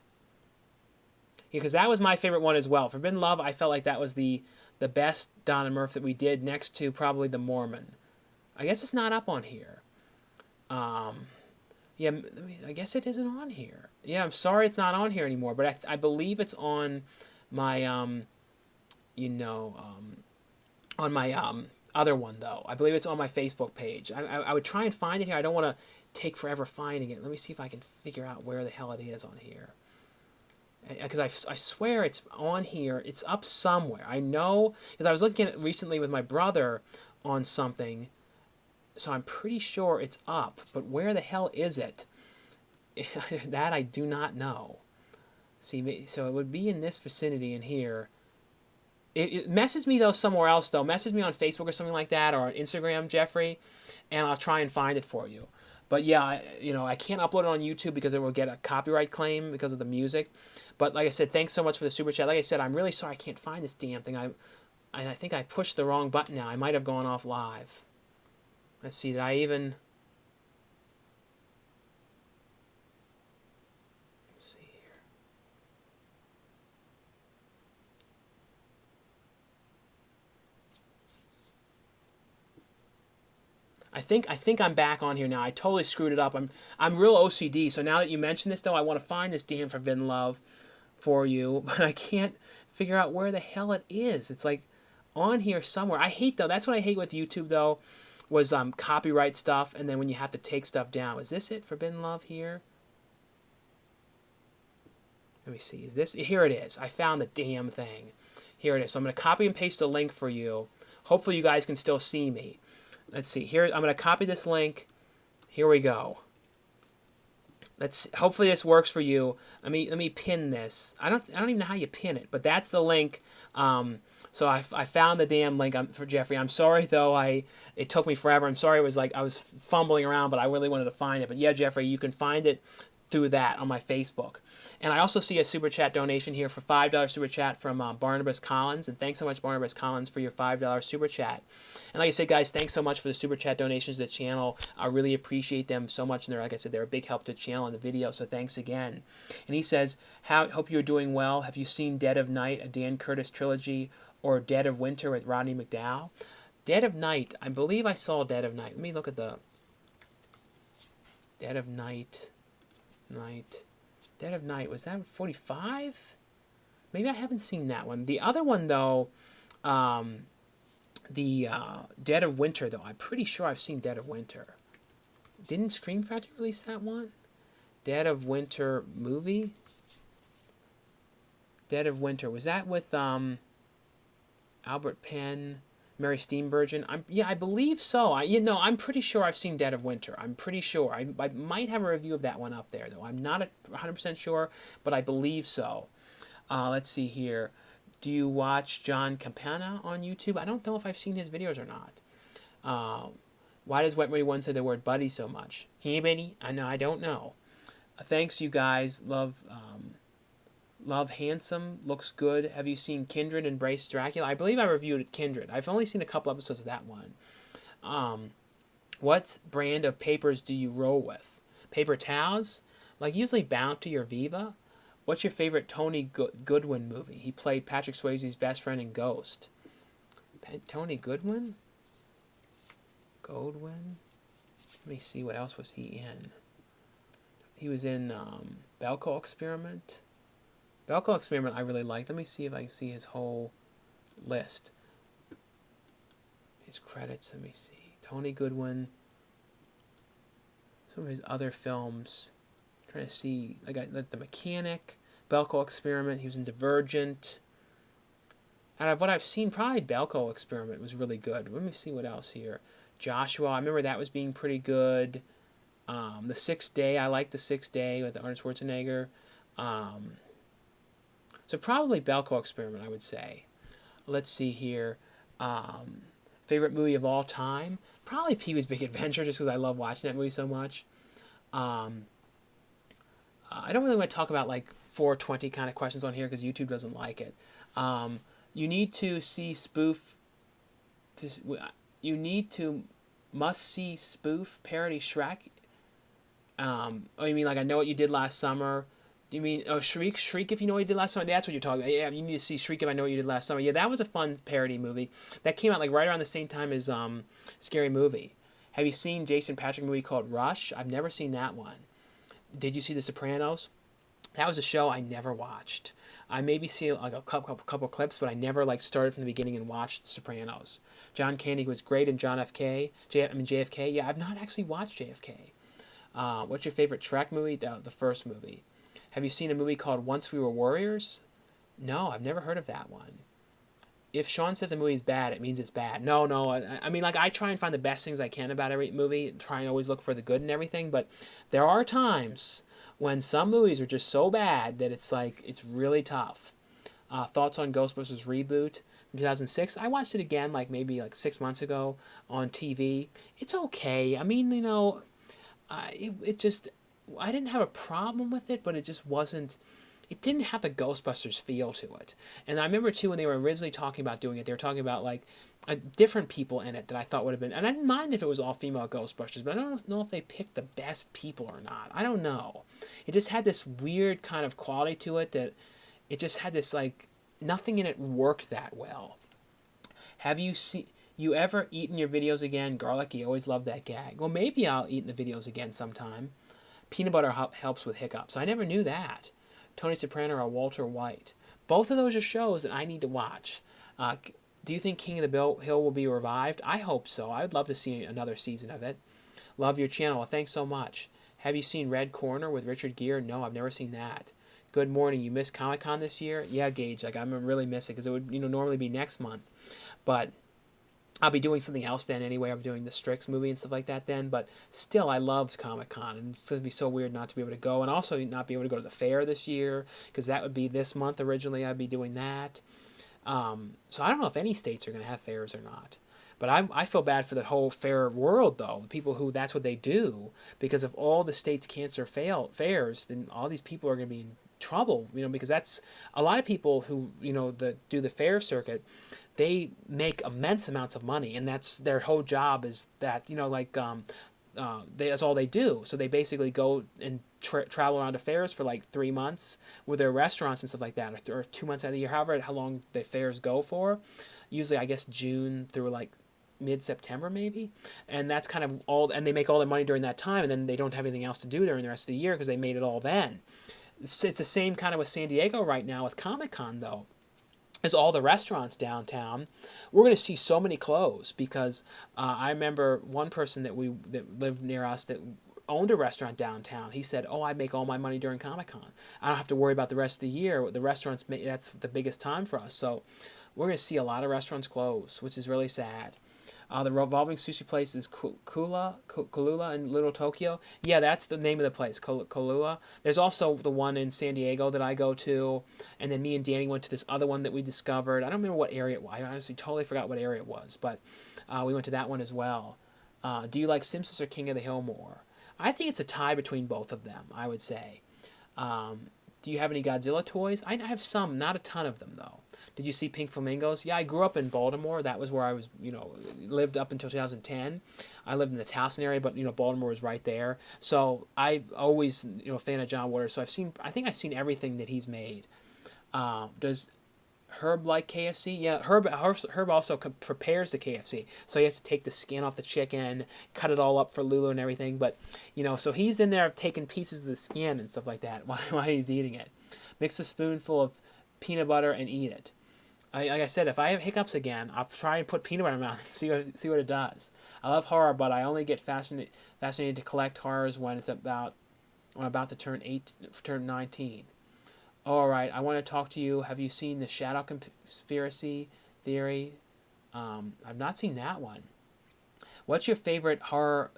Yeah, because that was my favorite one as well. Forbidden Love, I felt like that was the best Don and Murph that we did, next to probably The Mormon. I guess it's not up on here. Yeah, I guess it isn't on here. Yeah, I'm sorry it's not on here anymore, but I believe it's on my, on my, other one though. I believe it's on my Facebook page. I would try and find it here. I don't want to take forever finding it. Let me see if I can figure out where the hell it is on here. Because I swear it's on here. It's up somewhere. I know, because I was looking at it recently with my brother on something, So I'm pretty sure it's up, but where the hell is it? That I do not know. See, so it would be in this vicinity in here. It message me though somewhere else though. Message me on Facebook or something like that, or on Instagram, Jeffrey, and I'll try and find it for you. But yeah, I can't upload it on YouTube because it will get a copyright claim because of the music. But like I said, thanks so much for the super chat. Like I said, I'm really sorry I can't find this damn thing. I think I pushed the wrong button now. I might have gone off live. Let's see, did I even... Let's see here. I think I'm back on here now. I totally screwed it up. I'm real OCD. So now that you mention this, though, I want to find this damn Forbidden Love for you, but I can't figure out where the hell it is. It's like on here somewhere. I hate though. That's what I hate with YouTube though, was copyright stuff, and then when you have to take stuff down. Is this it? Forbidden Love here. Let me see. Is this? Here it is. I found the damn thing. Here it is. So I'm going to copy and paste the link for you. Hopefully you guys can still see me. Let's see. Here, I'm going to copy this link. Here we go. Hopefully this works for you. Let me pin this. I don't even know how you pin it, but that's the link. So I found the damn link for Jeffrey. I'm sorry though. It took me forever. I'm sorry. It was like I was fumbling around, but I really wanted to find it. But yeah, Jeffrey, you can find it through that on my Facebook. And I also see a super chat donation here for $5 super chat from Barnabas Collins. And thanks so much, Barnabas Collins, for your $5 super chat. And like I said, guys, thanks so much for the super chat donations to the channel. I really appreciate them so much. And like I said, they're a big help to the channel and the video. So thanks again. And he says, hope you're doing well. Have you seen Dead of Night, a Dan Curtis trilogy, or Dead of Winter with Rodney McDowall? Dead of Night. I believe I saw Dead of Night. Let me look at the Dead of Night. Dead of Night, was that 45? Maybe I haven't seen that one. The other one though, the Dead of Winter though, I'm pretty sure I've seen Dead of Winter. Didn't Scream Factory release that one? Dead of Winter movie? Dead of Winter, was that with Albert Penn, Mary Steenburgen? I believe so. I'm pretty sure I've seen Dead of Winter. I'm pretty sure. I might have a review of that one up there, though. I'm not 100% sure, but I believe so. Let's see here. Do you watch John Campana on YouTube? I don't know if I've seen his videos or not. Why does Wet Marie 1 say the word buddy so much? Hey, buddy? I don't know. Thanks, you guys. Love Handsome, looks good. Have you seen Kindred Embrace Dracula? I believe I reviewed Kindred. I've only seen a couple episodes of that one. What brand of papers do you roll with? Paper towels? Like usually Bounty or Viva? What's your favorite Tony Goodwin movie? He played Patrick Swayze's best friend in Ghost. Tony Goodwin? Goodwin? Let me see, what else was he in? He was in Belko Experiment. Belko Experiment I really liked. Let me see if I can see his whole list. His credits, let me see. Tony Goodwin. Some of his other films. I'm trying to see, like The Mechanic, Belko Experiment. He was in Divergent. Out of what I've seen, probably Belko Experiment was really good. Let me see what else here. Joshua, I remember that was being pretty good. The Sixth Day, I like The Sixth Day with Arnold Schwarzenegger. So probably Belko Experiment, I would say. Let's see here. Favorite movie of all time? Probably Pee-wee's Big Adventure, just because I love watching that movie so much. I don't really want to talk about like 420 kind of questions on here because YouTube doesn't like it. You need to see spoof. You need to must-see spoof parody Shrek. Oh, you mean like I Know What You Did Last Summer? You mean, Shriek if you know what you did last summer? That's what you're talking about. Yeah, you need to see Shriek if I Know What You Did Last Summer. Yeah, that was a fun parody movie. That came out like right around the same time as Scary Movie. Have you seen Jason Patrick movie called Rush? I've never seen that one. Did you see The Sopranos? That was a show I never watched. I maybe see like a couple clips, but I never like started from the beginning and watched The Sopranos. John Candy was great in JFK. Yeah, I've not actually watched JFK. What's your favorite Shrek movie? The first movie. Have you seen a movie called Once We Were Warriors? No, I've never heard of that one. if Sean says a movie's bad, it means it's bad. No, no. I mean, like, I try and find the best things I can about every movie, try and always look for the good and everything, but there are times when some movies are just so bad that it's like, it's really tough. Thoughts on Ghostbusters Reboot in 2006? I watched it again, like, maybe like 6 months ago on TV. It's okay. I mean, it just, I didn't have a problem with it, but it just wasn't, it didn't have the Ghostbusters feel to it. And I remember too when they were originally talking about doing it, they were talking about like different people in it that I thought would have been, and I didn't mind if it was all female Ghostbusters, but I don't know if they picked the best people or not. I don't know. It just had this weird kind of quality to it that it just had this like, nothing in it worked that well. Have you ever eaten your videos again? Garlic, you always love that gag. Well, maybe I'll eat in the videos again sometime. Peanut butter helps with hiccups. I never knew that. Tony Soprano or Walter White. Both of those are shows that I need to watch. Do you think King of the Hill will be revived? I hope so. I would love to see another season of it. Love your channel. Well, thanks so much. Have you seen Red Corner with Richard Gere? No, I've never seen that. Good morning. You missed Comic-Con this year? Yeah, Gage. Like, I'm really missing it because it would normally be next month. But I'll be doing something else then anyway. I'll be doing the Strix movie and stuff like that then. But still, I loved Comic-Con. And it's going to be so weird not to be able to go. And also not be able to go to the fair this year. Because that would be this month originally. I'd be doing that. So I don't know if any states are going to have fairs or not. But I feel bad for the whole fair world, though. The people who that's what they do. Because if all the states cancel fairs, then all these people are going to be in trouble. Because that's a lot of people who, do the fair circuit. They make immense amounts of money, and that's their whole job is that, that's all they do. So they basically go and travel around to fairs for like 3 months with their restaurants and stuff like that, or 2 months out of the year, however how long the fairs go for. Usually, I guess, June through like mid-September maybe, and that's kind of all, and they make all their money during that time, and then they don't have anything else to do during the rest of the year because they made it all then. It's the same kind of with San Diego right now with Comic-Con, though. Is all the restaurants downtown, we're going to see so many close because I remember one person that lived near us that owned a restaurant downtown. He said, "Oh, I make all my money during Comic-Con. I don't have to worry about the rest of the year. The restaurants that's the biggest time for us." So we're going to see a lot of restaurants close, which is really sad. The revolving sushi place is Kulula in Little Tokyo. Yeah, that's the name of the place, Kulula. There's also the one in San Diego that I go to, and then me and Danny went to this other one that we discovered. I don't remember what area it was. I honestly totally forgot what area it was, but we went to that one as well. Do you like Simpsons or King of the Hill more? I think it's a tie between both of them, I would say. Do you have any Godzilla toys? I have some, not a ton of them, though. Did you see Pink Flamingos? Yeah, I grew up in Baltimore. That was where I was, lived up until 2010. I lived in the Towson area, but, Baltimore was right there. So I always, a fan of John Waters. So I think I've seen everything that he's made. Does Herb like KFC? Yeah, Herb also prepares the KFC. So he has to take the skin off the chicken, cut it all up for Lulu and everything. But, so he's in there taking pieces of the skin and stuff like that while he's eating it. Mix a spoonful of peanut butter and eat it. Like I said, if I have hiccups again, I'll try and put peanut butter in my mouth and see what it does. I love horror, but I only get fascinated to collect horrors when I'm about to turn 19. All right, I want to talk to you. Have you seen the Shadow Conspiracy Theory? I've not seen that one. What's your favorite artwork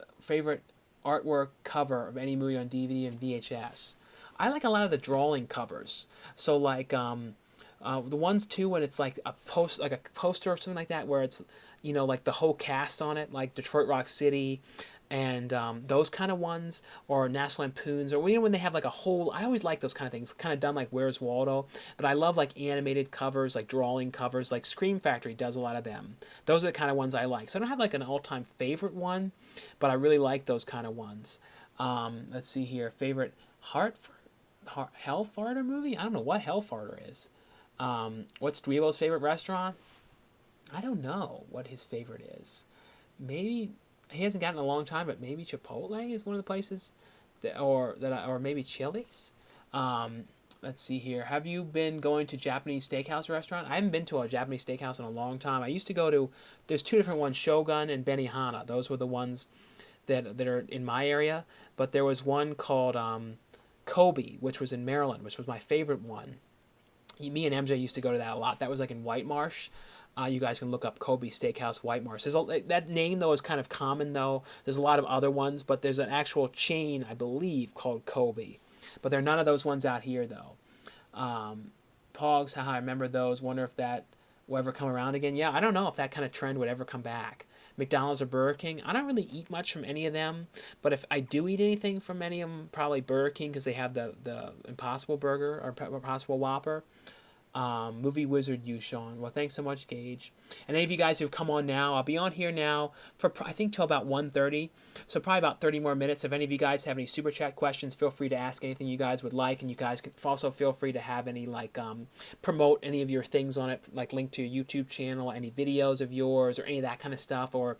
cover of any movie on DVD and VHS? I like a lot of the drawing covers. So like the ones too when it's like a poster or something like that, where it's like the whole cast on it, like Detroit Rock City, and those kind of ones, or National Lampoons, or when they have like a whole. I always like those kind of things, kind of done like Where's Waldo. But I love like animated covers, like drawing covers, like Scream Factory does a lot of them. Those are the kind of ones I like. So I don't have like an all-time favorite one, but I really like those kind of ones. Let's see here, favorite Hellfarter movie? I don't know what Hellfarter is. What's Dweebo's favorite restaurant? I don't know what his favorite is. Maybe he hasn't gotten a long time, but maybe Chipotle is one of the places or maybe Chili's. Let's see here. Have you been going to Japanese steakhouse restaurant? I haven't been to a Japanese steakhouse in a long time. I used to go to. There's two different ones, Shogun and Benihana. Those were the ones that are in my area. But there was one called Kobe, which was in Maryland, which was my favorite one. Me and MJ used to go to that a lot. That was like in White Marsh. You guys can look up Kobe Steakhouse White Marsh. That name, though, is kind of common, though. There's a lot of other ones, but there's an actual chain, I believe, called Kobe. But there are none of those ones out here, though. Pogs, haha, I remember those. Wonder if that will ever come around again. Yeah, I don't know if that kind of trend would ever come back. McDonald's or Burger King. I don't really eat much from any of them, but if I do eat anything from any of them, probably Burger King, because they have the Impossible Burger or Impossible Whopper. Movie Wizard you, Sean. Well, thanks so much, Gage. And any of you guys who've come on now, I'll be on here now for, I think, till about 1:30. So probably about 30 more minutes. If any of you guys have any Super Chat questions, feel free to ask anything you guys would like. And you guys can also feel free to have any, like, promote any of your things on it, like link to your YouTube channel, any videos of yours, or any of that kind of stuff, or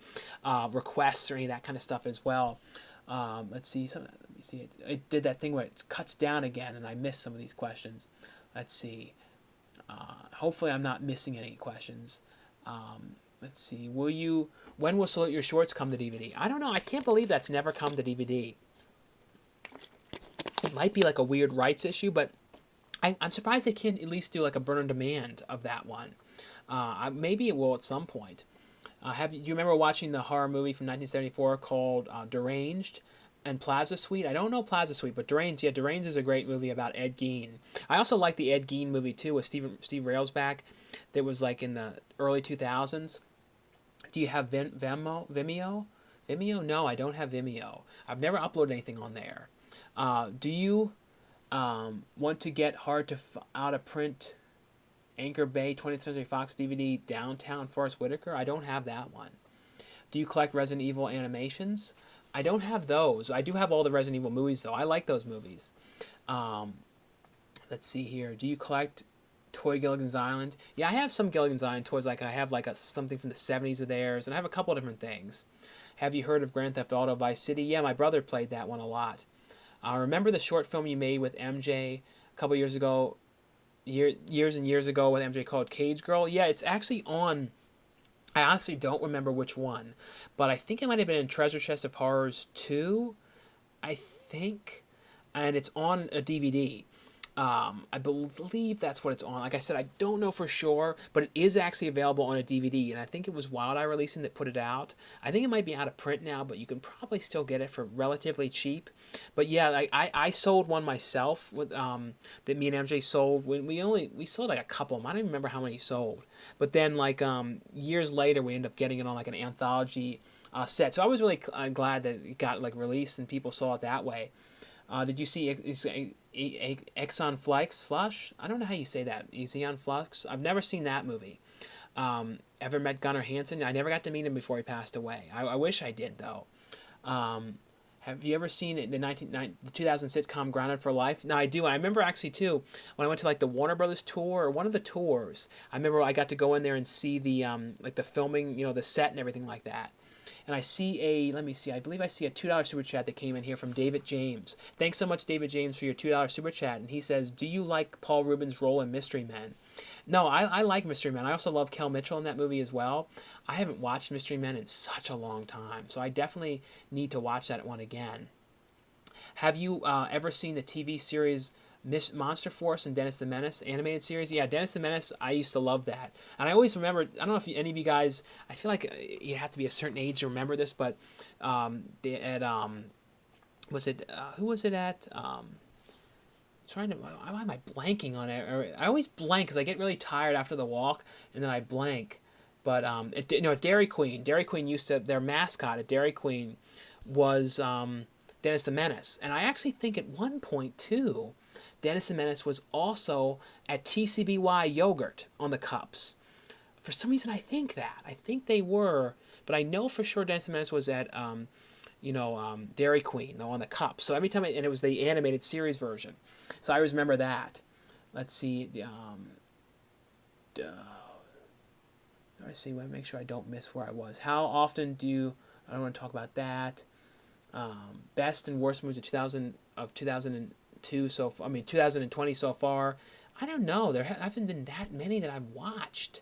requests or any of that kind of stuff as well. Let's see. Let me see. It did that thing where it cuts down again, and I missed some of these questions. Let's see. Hopefully I'm not missing any questions. Let's see. When will Salute Your Shorts come to DVD? I don't know. I can't believe that's never come to DVD. It might be like a weird rights issue, but I'm surprised they can't at least do like a burn on demand of that one. Maybe it will at some point. Do you remember watching the horror movie from 1974 called Deranged? And Plaza Suite. I don't know Plaza Suite, but Deranged. Yeah, Deranged is a great movie about Ed Gein. I also like the Ed Gein movie too with Steve Railsback. That was like in the early 2000s. Do you have Vimeo? Vimeo? No, I don't have Vimeo. I've never uploaded anything on there. Do you want to get hard to out of print Anchor Bay 20th Century Fox DVD Downtown Forest Whitaker? I don't have that one. Do you collect Resident Evil animations? I don't have those. I do have all the Resident Evil movies, though. I like those movies. Let's see here. Do you collect Toy Gilligan's Island? Yeah, I have some Gilligan's Island toys. Like I have like something from the 70s of theirs, and I have a couple of different things. Have you heard of Grand Theft Auto Vice City? Yeah, my brother played that one a lot. Remember the short film you made with MJ a couple years ago, years and years ago with MJ called Cage Girl? Yeah, it's actually on... I honestly don't remember which one, but I think it might have been in Treasure Chest of Horrors 2, I think, and it's on a DVD. I believe that's what it's on. Like I said, I don't know for sure, but it is actually available on a DVD, and I think it was Wild Eye Releasing that put it out. I think it might be out of print now, but you can probably still get it for relatively cheap. But yeah, like I sold one myself with that me and MJ sold. We sold like a couple of them. I don't even remember how many sold. But then like years later, we ended up getting it on like an anthology set. So I was really glad that it got like released and people saw it that way. Did you see Exxon Flush? I don't know how you say that. Exxon Flux? I've never seen that movie. Ever met Gunnar Hansen? I never got to meet him before he passed away. I wish I did, though. Have you ever seen the 2000 sitcom Grounded for Life? No, I do. I remember actually, too, when I went to like the Warner Brothers tour, or one of the tours, I remember I got to go in there and see the like the filming, the set and everything like that. And I see let me see, I believe I see a $2 Super Chat that came in here from David James. Thanks so much, David James, for your $2 Super Chat. And he says, do you like Paul Rubens' role in Mystery Men? No, I like Mystery Men. I also love Kel Mitchell in that movie as well. I haven't watched Mystery Men in such a long time, so I definitely need to watch that one again. Have you ever seen the TV series Monster Force and Dennis the Menace animated series? Yeah, Dennis the Menace, I used to love that. And I always remember, I don't know if any of you guys, I feel like you have to be a certain age to remember this, but who was it at? Why am I blanking on it? I always blank because I get really tired after the walk, and then I blank. But Dairy Queen. Dairy Queen used to, their mascot at Dairy Queen was Dennis the Menace. And I actually think at one point, too, Dennis the Menace was also at TCBY Yogurt on the cups. For some reason, I think they were, but I know for sure Dennis the Menace was at, Dairy Queen, though, on the cups. So every time, and it was the animated series version. So I always remember that. Let's see. Let's see. Make sure I don't miss where I was. How often do you? I don't want to talk about that. Best and worst movies of 2002 so far. 2020 so far. I don't know. There haven't been that many that I've watched.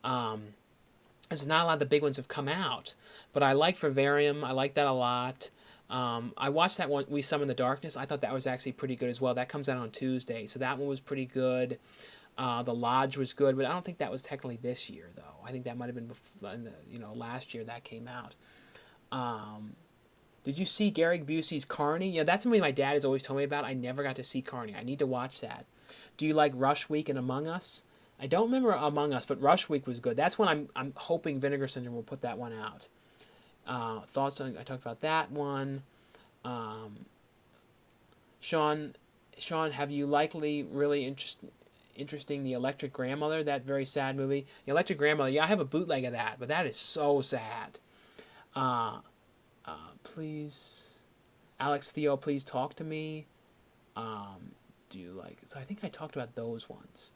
There's not a lot of the big ones have come out, but I like Vivarium. I like that a lot. I watched that one, We Summon the Darkness. I thought that was actually pretty good as well. That comes out on Tuesday, so that one was pretty good. The Lodge was good, but I don't think that was technically this year though. I think that might have been before, in the, last year that came out. Did you see Gary Busey's Carney? Yeah, that's something my dad has always told me about. I never got to see Carney. I need to watch that. Do you like Rush Week and Among Us? I don't remember Among Us, but Rush Week was good. That's when I'm hoping Vinegar Syndrome will put that one out. Thoughts on, I talked about that one. Sean, have you likely really interesting The Electric Grandmother? That very sad movie. The Electric Grandmother. Yeah, I have a bootleg of that, but that is so sad. Please, Alex Theo, please talk to me. Do you like? So I think I talked about those ones.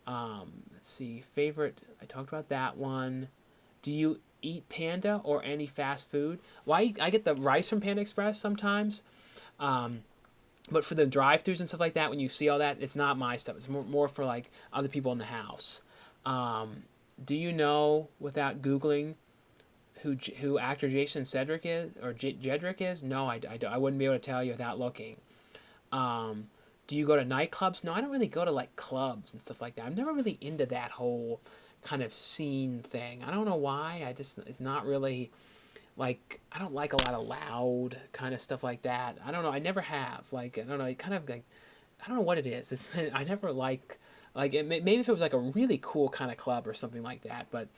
Let's see. Favorite. I talked about that one. Do you eat Panda or any fast food? Well, I get the rice from Panda Express sometimes. But for the drive-thrus and stuff like that, when you see all that, it's not my stuff. It's more for like other people in the house. Do you know, without Googling, who actor Jason Cedric is or Jedrick is? No, I wouldn't be able to tell you without looking. Do you go to nightclubs? No, I don't really go to like clubs and stuff like that. I'm never really into that whole kind of scene thing. I don't know why. It's not really like, I don't like a lot of loud kind of stuff like that. I don't know. I never have. Like, I don't know. It kind of like, I don't know what it is. I never like maybe if it was like a really cool kind of club or something like that. But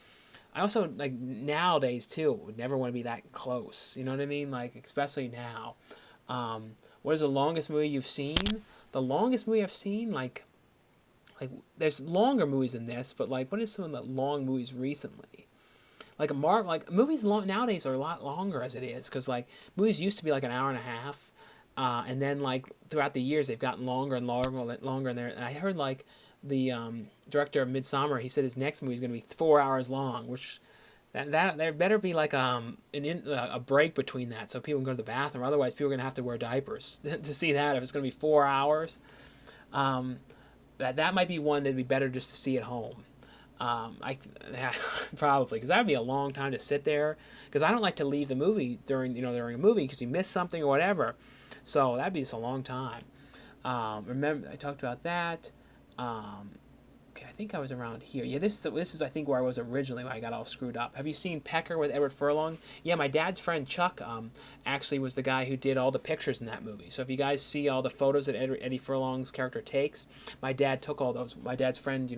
I also, like, nowadays too, would never want to be that close. You know what I mean? Like, especially now. What is the longest movie you've seen? The longest movie I've seen, like there's longer movies than this, but like, what is some of the long movies recently? Like movies nowadays are a lot longer as it is, because like movies used to be like an hour and a half, and then like throughout the years they've gotten longer and longer. And I heard like the director of Midsommar, he said his next movie is going to be 4 hours long, which that there better be like a break between that so people can go to the bathroom. Otherwise, people are going to have to wear diapers to see that if it's going to be 4 hours. That might be one that'd be better just to see at home. Probably, because that'd be a long time to sit there. Because I don't like to leave the movie during a movie because you miss something or whatever. So that'd be just a long time. Remember, I talked about that. Okay, I think I was around here. Yeah, this is I think where I was originally when I got all screwed up. Have you seen Pecker with Edward Furlong? Yeah, my dad's friend Chuck actually was the guy who did all the pictures in that movie. So if you guys see all the photos that Eddie Furlong's character takes, my dad took all those. My dad's friend,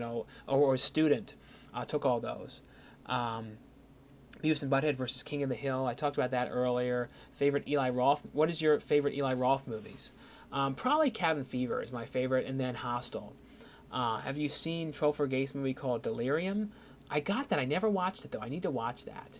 or a student, took all those. Beavis and Butthead versus King of the Hill. I talked about that earlier. Favorite Eli Roth. What is your favorite Eli Roth movies? Probably Cabin Fever is my favorite, and then Hostel. Have you seen Topher Grace movie called Delirium? I got that. I never watched it, though. I need to watch that.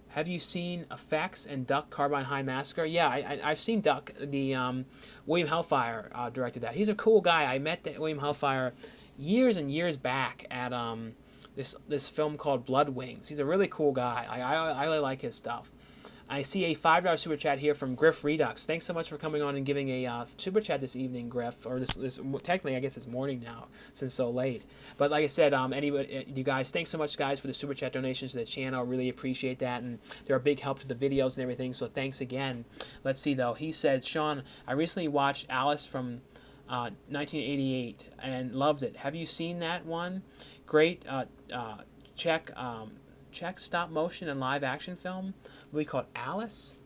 Have you seen Effects and Duck Carbine High Massacre? Yeah, I've seen Duck. The William Hellfire directed that. He's a cool guy. I met William Hellfire years and years back at this film called Blood Wings. He's a really cool guy. I really like his stuff. I see a $5 super chat here from Griff Redux. Thanks so much for coming on and giving a super chat this evening, Griff. Or this technically, I guess it's morning now since it's so late. But like I said, you guys, thanks so much, guys, for the super chat donations to the channel. Really appreciate that, and they're a big help to the videos and everything. So thanks again. Let's see though. He said, Sean, I recently watched Alice from 1988 and loved it. Have you seen that one? Great. Czech stop motion and live action film, movie called Alice.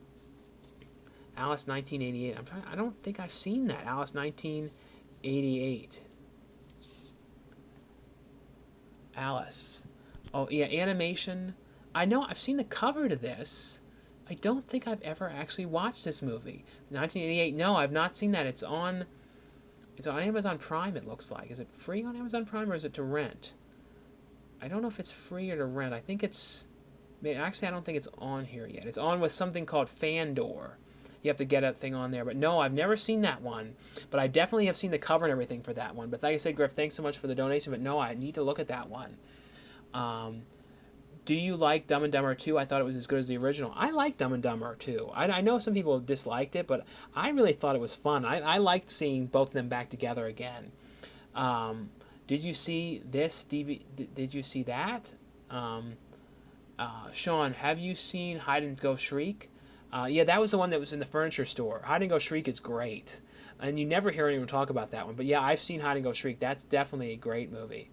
Alice 1988. I don't think I've seen that. Alice 1988. Alice. Oh yeah, animation. I know I've seen the cover to this. I don't think I've ever actually watched this movie. 1988. No, I've not seen that. It's on Amazon Prime. It looks like. Is it free on Amazon Prime or is it to rent? I don't know if it's free or to rent. I think it's... Actually, I don't think it's on here yet. It's on with something called Fandor. You have to get a thing on there. But no, I've never seen that one. But I definitely have seen the cover and everything for that one. But like I said, Griff, thanks so much for the donation. But no, I need to look at that one. Do you like Dumb and Dumber 2? I thought it was as good as the original. I like Dumb and Dumber 2. I know some people disliked it, but I really thought it was fun. I liked seeing both of them back together again. Did you see this DVD? Did you see that? Sean, have you seen Hide and Go Shriek? Yeah, that was the one that was in the furniture store. Hide and Go Shriek is great, and you never hear anyone talk about that one. But yeah, I've seen Hide and Go Shriek. That's definitely a great movie.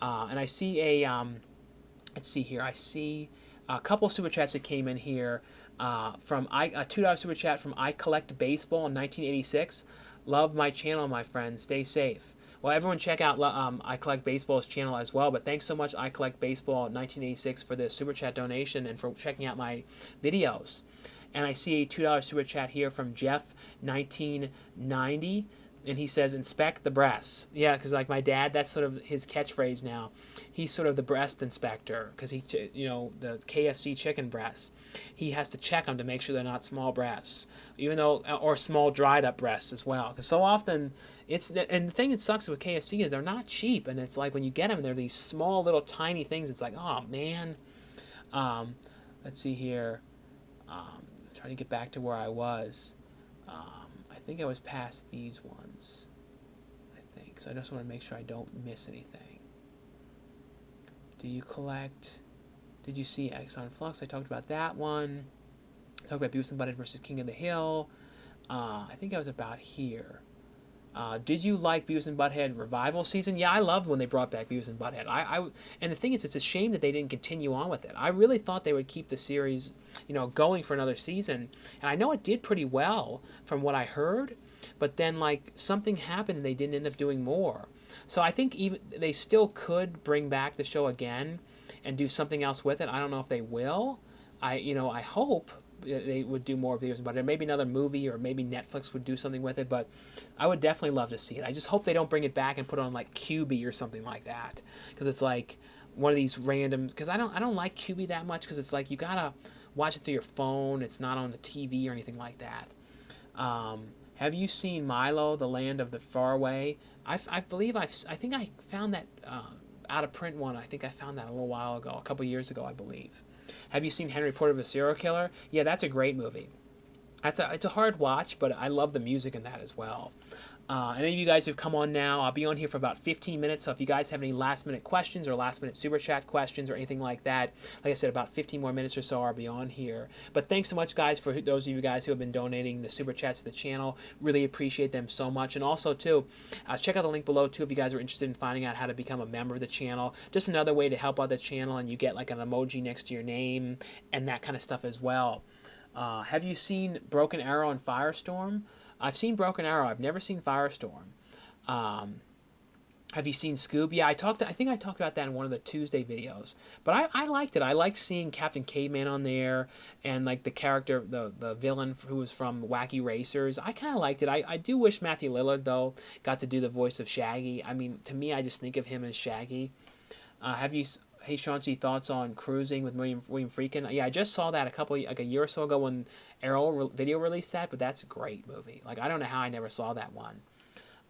And I see let's see here. I see a couple of super chats that came in here. From a $2 super chat from I Collect Baseball in 1986. Love my channel, my friend. Stay safe. Well, everyone check out I Collect Baseball's channel as well. But thanks so much, I Collect Baseball 1986, for the super chat donation and for checking out my videos. And I see a $2 super chat here from Jeff 1990. And he says, inspect the breasts. Yeah, because like my dad, that's sort of his catchphrase now. He's sort of the breast inspector because the KFC chicken breasts. He has to check them to make sure they're not small breasts, or small dried up breasts as well. Because so often and the thing that sucks with KFC is they're not cheap, and it's like when you get them, they're these small little tiny things. It's like, oh man. Let's see here. Trying to get back to where I was. I think I was past these ones. I think so. I just want to make sure I don't miss anything. Do you collect? Did you see Exxon Flux? I talked about that one. I talked about Beavis and Butthead versus King of the Hill. I think I was about here. Did you like Beavis and Butthead revival season? Yeah, I loved when they brought back Beavis and Butthead. And the thing is, it's a shame that they didn't continue on with it. I really thought they would keep the series, going for another season. And I know it did pretty well from what I heard, but then like something happened and they didn't end up doing more. So I think even they still could bring back the show again and do something else with it. I don't know if they will. I hope they would do more videos about it. Maybe another movie, or maybe Netflix would do something with it, but I would definitely love to see it. I just hope they don't bring it back and put it on like QB or something like that, because it's like one of these random, because I don't like QB that much, because it's like you gotta watch it through your phone. It's not on the TV or anything like that. Have you seen Milo, The Land of the Faraway? I think I found that out of print one. I think I found that a little while ago, a couple years ago, I believe. Have you seen Henry Portrait of a Serial Killer? Yeah, that's a great movie. It's a hard watch, but I love the music in that as well. Any of you guys who've come on now, I'll be on here for about 15 minutes, so if you guys have any last-minute questions or last-minute super chat questions or anything like that, like I said, about 15 more minutes or so I'll be on here. But thanks so much, guys, for those of you guys who have been donating the super chats to the channel. Really appreciate them so much. And also, too, check out the link below, too, if you guys are interested in finding out how to become a member of the channel. Just another way to help out the channel, and you get like an emoji next to your name and that kind of stuff as well. Have you seen Broken Arrow and Firestorm? I've seen Broken Arrow. I've never seen Firestorm. Have you seen Scoob? Yeah, I think I talked about that in one of the Tuesday videos. But I liked it. I liked seeing Captain Caveman on there, and like the character, the villain who was from Wacky Racers. I kind of liked it. I do wish Matthew Lillard, though, got to do the voice of Shaggy. I mean, to me, I just think of him as Shaggy. Hey, Chauncey, thoughts on Cruising with William Friedkin? Yeah, I just saw that a year or so ago when Arrow Video released that, but that's a great movie. Like, I don't know how I never saw that one.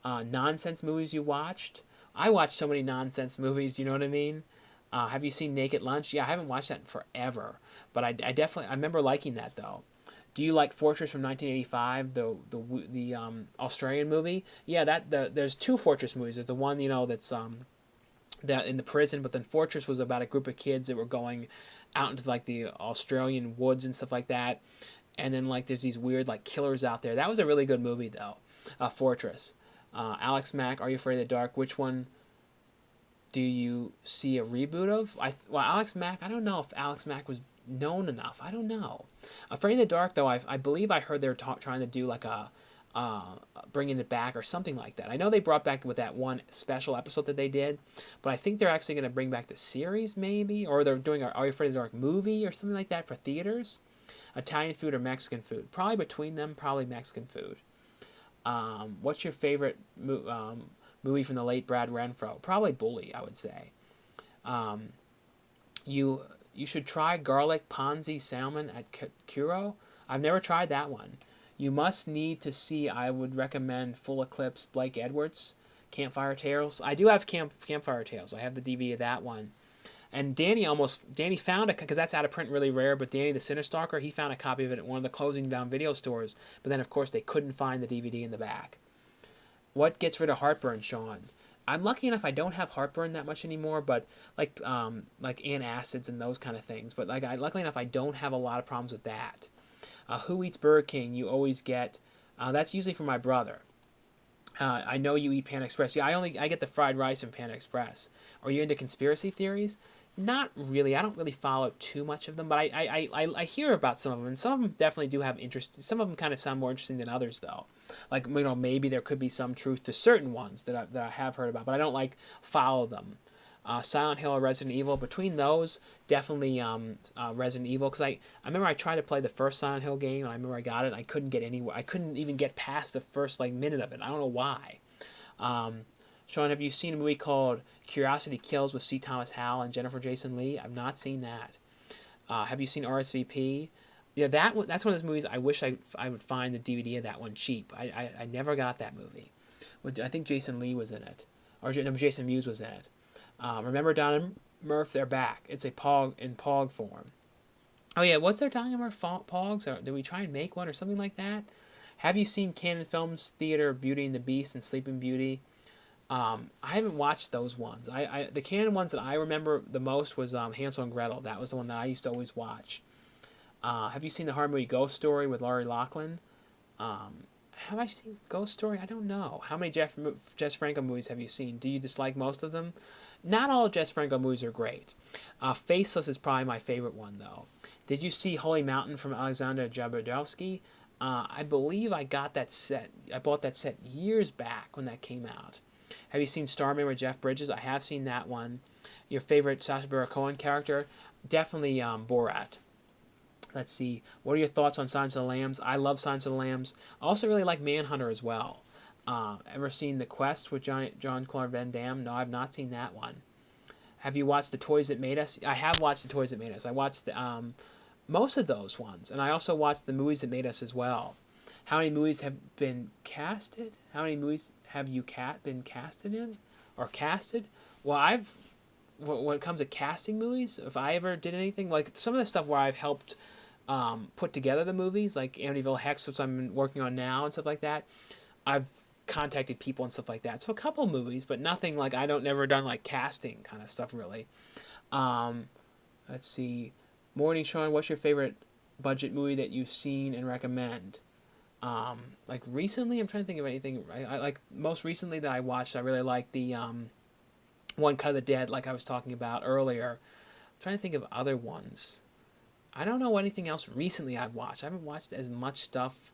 Nonsense movies you watched? I watched so many nonsense movies, you know what I mean? Have you seen Naked Lunch? Yeah, I haven't watched that in forever, but I definitely, I remember liking that, though. Do you like Fortress from 1985, the Australian movie? Yeah, there's two Fortress movies. There's the one, that's that in the prison, but then Fortress was about a group of kids that were going out into like the Australian woods and stuff like that, and then like there's these weird like killers out there. That was a really good movie though. Fortress. Alex Mack, Are You Afraid of the Dark? Which one do you see a reboot of? Alex Mack, I don't know if Alex Mack was known enough. I don't know. Afraid of the Dark though, I believe I heard they were trying to do like a bringing it back or something like that. I know they brought back with that one special episode that they did, but I think they're actually going to bring back the series maybe, or they're doing Are You Afraid of the Dark movie or something like that for theaters. Italian food or Mexican food? Probably between them, probably Mexican food. What's your favorite movie from the late Brad Renfro? Probably Bully, I would say. You should try garlic ponzi salmon at Kuro. I've never tried that one. You must need to see, I would recommend Full Eclipse, Blake Edwards, Campfire Tales. I do have Campfire Tales. I have the DVD of that one. And Danny found it, because that's out of print really rare, but Danny the Cinestalker, he found a copy of it at one of the closing down video stores. But then, of course, they couldn't find the DVD in the back. What gets rid of heartburn, Sean? I'm lucky enough I don't have heartburn that much anymore, but like antacids and those kind of things. But luckily enough, I don't have a lot of problems with that. Who Eats Burger King? You always get. That's usually for my brother. I know you eat Panda Express. Yeah, I get the fried rice and Panda Express. Are you into conspiracy theories? Not really. I don't really follow too much of them, but I hear about some of them, and some of them definitely do have interest. Some of them kind of sound more interesting than others, though. Like, maybe there could be some truth to certain ones that I have heard about, but I don't follow them. Silent Hill or Resident Evil. Between those, definitely Resident Evil, because I remember I tried to play the first Silent Hill game, and I remember I got it, and I couldn't get anywhere. I couldn't even get past the first minute of it. I don't know why. Sean, have you seen a movie called Curiosity Kills with C. Thomas Howell and Jennifer Jason Leigh? I've not seen that. Have you seen RSVP? Yeah, that's one of those movies I wish I would find the DVD of that one cheap. I never got that movie. I think Jason Leigh was in it. Or no, Jason Mewes was in it. Remember Don and Murph? They're back. It's a Pog in Pog form. Oh yeah, was there Don and Murph Pogs? Or did we try and make one or something like that? Have you seen Canon Films Theater, Beauty and the Beast and Sleeping Beauty? I haven't watched those ones. The Canon ones that I remember the most was Hansel and Gretel. That was the one that I used to always watch. Have you seen the horror movie Ghost Story with Laurie Loughlin? Have I seen Ghost Story? I don't know. How many Jess Franco movies have you seen? Do you dislike most of them? Not all Jess Franco movies are great. Faceless is probably my favorite one, though. Did you see Holy Mountain from Alexander Jabrodowski? I believe I got that set. I bought that set years back when that came out. Have you seen Starman with Jeff Bridges? I have seen that one. Your favorite Sacha Baron Cohen character? Definitely Borat. Let's see. What are your thoughts on Silence of the Lambs? I love Silence of the Lambs. I also really like Manhunter as well. Ever seen The Quest with Jean-Claude Van Damme? No, I've not seen that one. Have you watched The Toys That Made Us? I have watched The Toys That Made Us. I watched most of those ones. And I also watched The Movies That Made Us as well. How many movies have been casted? How many movies have you been casted in? Or casted? Well, when it comes to casting movies, if I ever did anything, like some of the stuff where I've helped put together the movies, like Amityville Hex, which I'm working on now and stuff like that, I've contacted people and stuff like that. So a couple movies, but nothing like never done like casting kind of stuff really. Let's see. Morning Sean, what's your favorite budget movie that you've seen and recommend? Like recently, I'm trying to think of anything. I like most recently that I watched. I really liked the One Cut of the Dead, like I was talking about earlier. I'm trying to think of other ones. I don't know anything else recently I've watched. I haven't watched as much stuff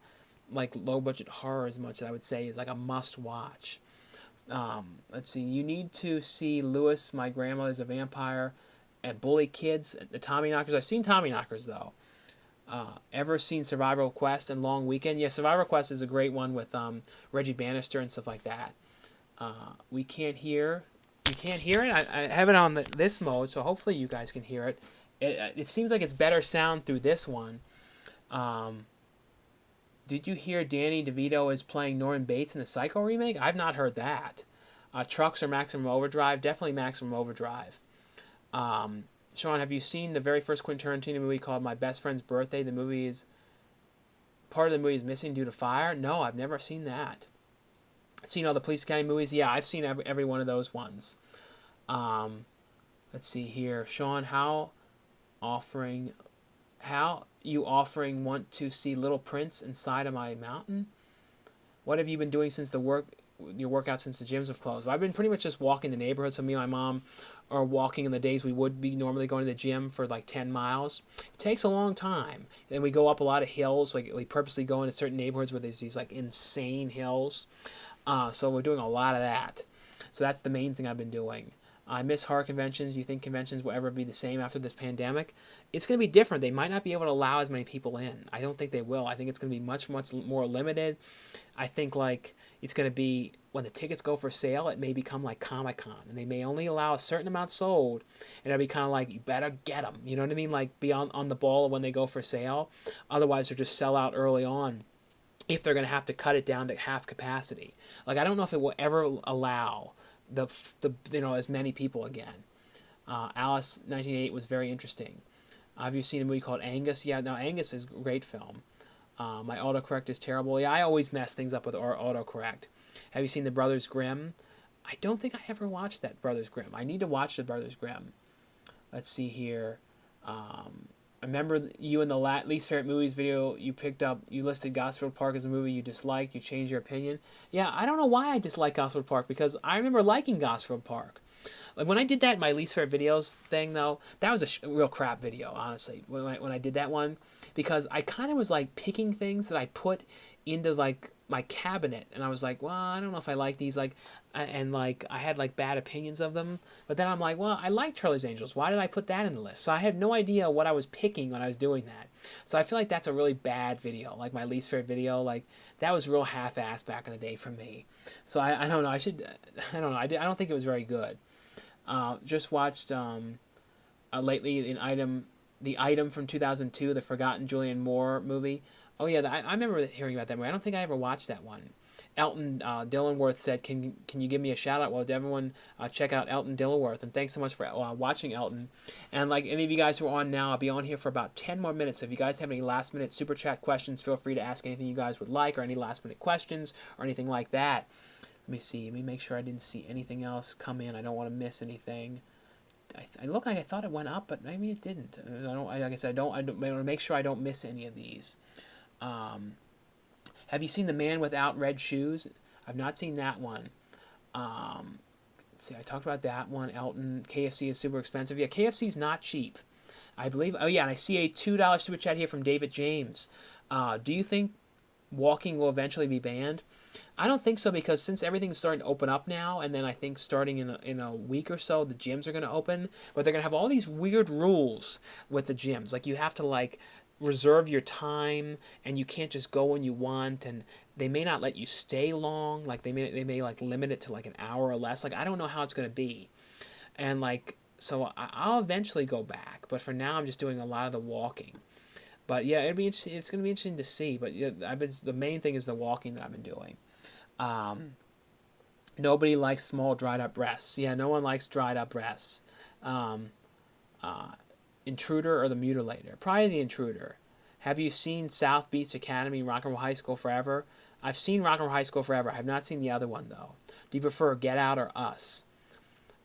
like low budget horror as much that I would say is like a must watch. Let's see. You need to see Lewis, My Grandmother's a Vampire, and Bully Kids, the Tommyknockers. I've seen Tommyknockers though. Ever seen Survival Quest and Long Weekend? Yeah, Survival Quest is a great one with Reggie Bannister and stuff like that. We can't hear. You can't hear it? I have it on this mode, so hopefully you guys can hear it. It seems like it's better sound through this one. Did you hear Danny DeVito is playing Norman Bates in the Psycho remake? I've not heard that. Trucks or Maximum Overdrive? Definitely Maximum Overdrive. Sean, have you seen the very first Quentin Tarantino movie called My Best Friend's Birthday? Part of the movie is missing due to fire? No, I've never seen that. Seen all the Police Academy movies? Yeah, I've seen every one of those ones. Let's see here. Sean, how you offering want to see Little Prince inside of my mountain? What have you been doing since your workout since the gyms have closed? Well, I've been pretty much just walking the neighborhood. So me and my mom are walking in the days we would be normally going to the gym for like 10 miles. It takes a long time. Then we go up a lot of hills. Like we purposely go into certain neighborhoods where there's these like insane hills. So we're doing a lot of that. So that's the main thing I've been doing. I miss horror conventions. Do you think conventions will ever be the same after this pandemic? It's going to be different. They might not be able to allow as many people in. I don't think they will. I think it's going to be much, much more limited. I think like it's going to be when the tickets go for sale, it may become like Comic-Con. And they may only allow a certain amount sold. And it'll be kind of like, you better get them. You know what I mean? Like be on the ball when they go for sale. Otherwise, they'll just sell out early on if they're going to have to cut it down to half capacity. Like I don't know if it will ever allow the as many people again. Alice 1988 was very interesting. Have you seen a movie called Angus? Yeah, no, Angus is a great film. My autocorrect is terrible. Yeah, I always mess things up with autocorrect. Have you seen The Brothers Grimm? I don't think I ever watched that Brothers Grimm. I need to watch The Brothers Grimm. Let's see here. I remember you in the least favorite movies video you picked up. You listed Gosford Park as a movie you disliked. You changed your opinion. Yeah, I don't know why I dislike Gosford Park because I remember liking Gosford Park. Like when I did that my least favorite videos thing though, that was a real crap video honestly. When I did that one, because I kind of was like picking things that I put into like my cabinet, and I was like, well, I don't know if I like these, like, and like I had like bad opinions of them. But then I'm like, well, I like Charlie's Angels. Why did I put that in the list? So I had no idea what I was picking when I was doing that. So I feel like that's a really bad video, like my least favorite video. Like that was real half-assed back in the day for me. So I don't know. I don't know. I don't think it was very good. Just watched lately the item from 2002, the Forgotten Julianne Moore movie. Oh yeah, I remember hearing about that movie. I don't think I ever watched that one. Elton Dillenworth said, "Can you give me a shout out?" Well, everyone check out Elton Dillenworth, and thanks so much for watching Elton. And like any of you guys who are on now, I'll be on here for about 10 more minutes. So if you guys have any last minute super chat questions, feel free to ask anything you guys would like, or any last minute questions or anything like that. Let me see. Let me make sure I didn't see anything else come in. I don't want to miss anything. I look like I thought it went up, but maybe it didn't. Like I said, I want to make sure I don't miss any of these. Have you seen The Man Without Red Shoes? I've not seen that one. Let's see, I talked about that one. Elton, KFC is super expensive. Yeah, KFC is not cheap. I believe. Oh yeah, and I see a $2 super chat here from David James. Do you think walking will eventually be banned? I don't think so, because since everything's starting to open up now, and then I think starting in a week or so, the gyms are going to open, but they're going to have all these weird rules with the gyms. Like you have to like reserve your time, and you can't just go when you want, and they may not let you stay long. Like they may like limit it to like an hour or less. Like I don't know how it's going to be, and like so I'll eventually go back, but for now I'm just doing a lot of the walking. But yeah, it'll be interesting. It's going to be interesting to see. But yeah, the main thing is the walking that I've been doing. Nobody likes small dried up breasts. Yeah, no one likes dried up breasts. Intruder or the Mutilator? Probably the Intruder. Have you seen South Beach Academy, Rock and Roll High School Forever? I've seen Rock and Roll High School Forever. I have not seen the other one though. Do you prefer Get Out or Us?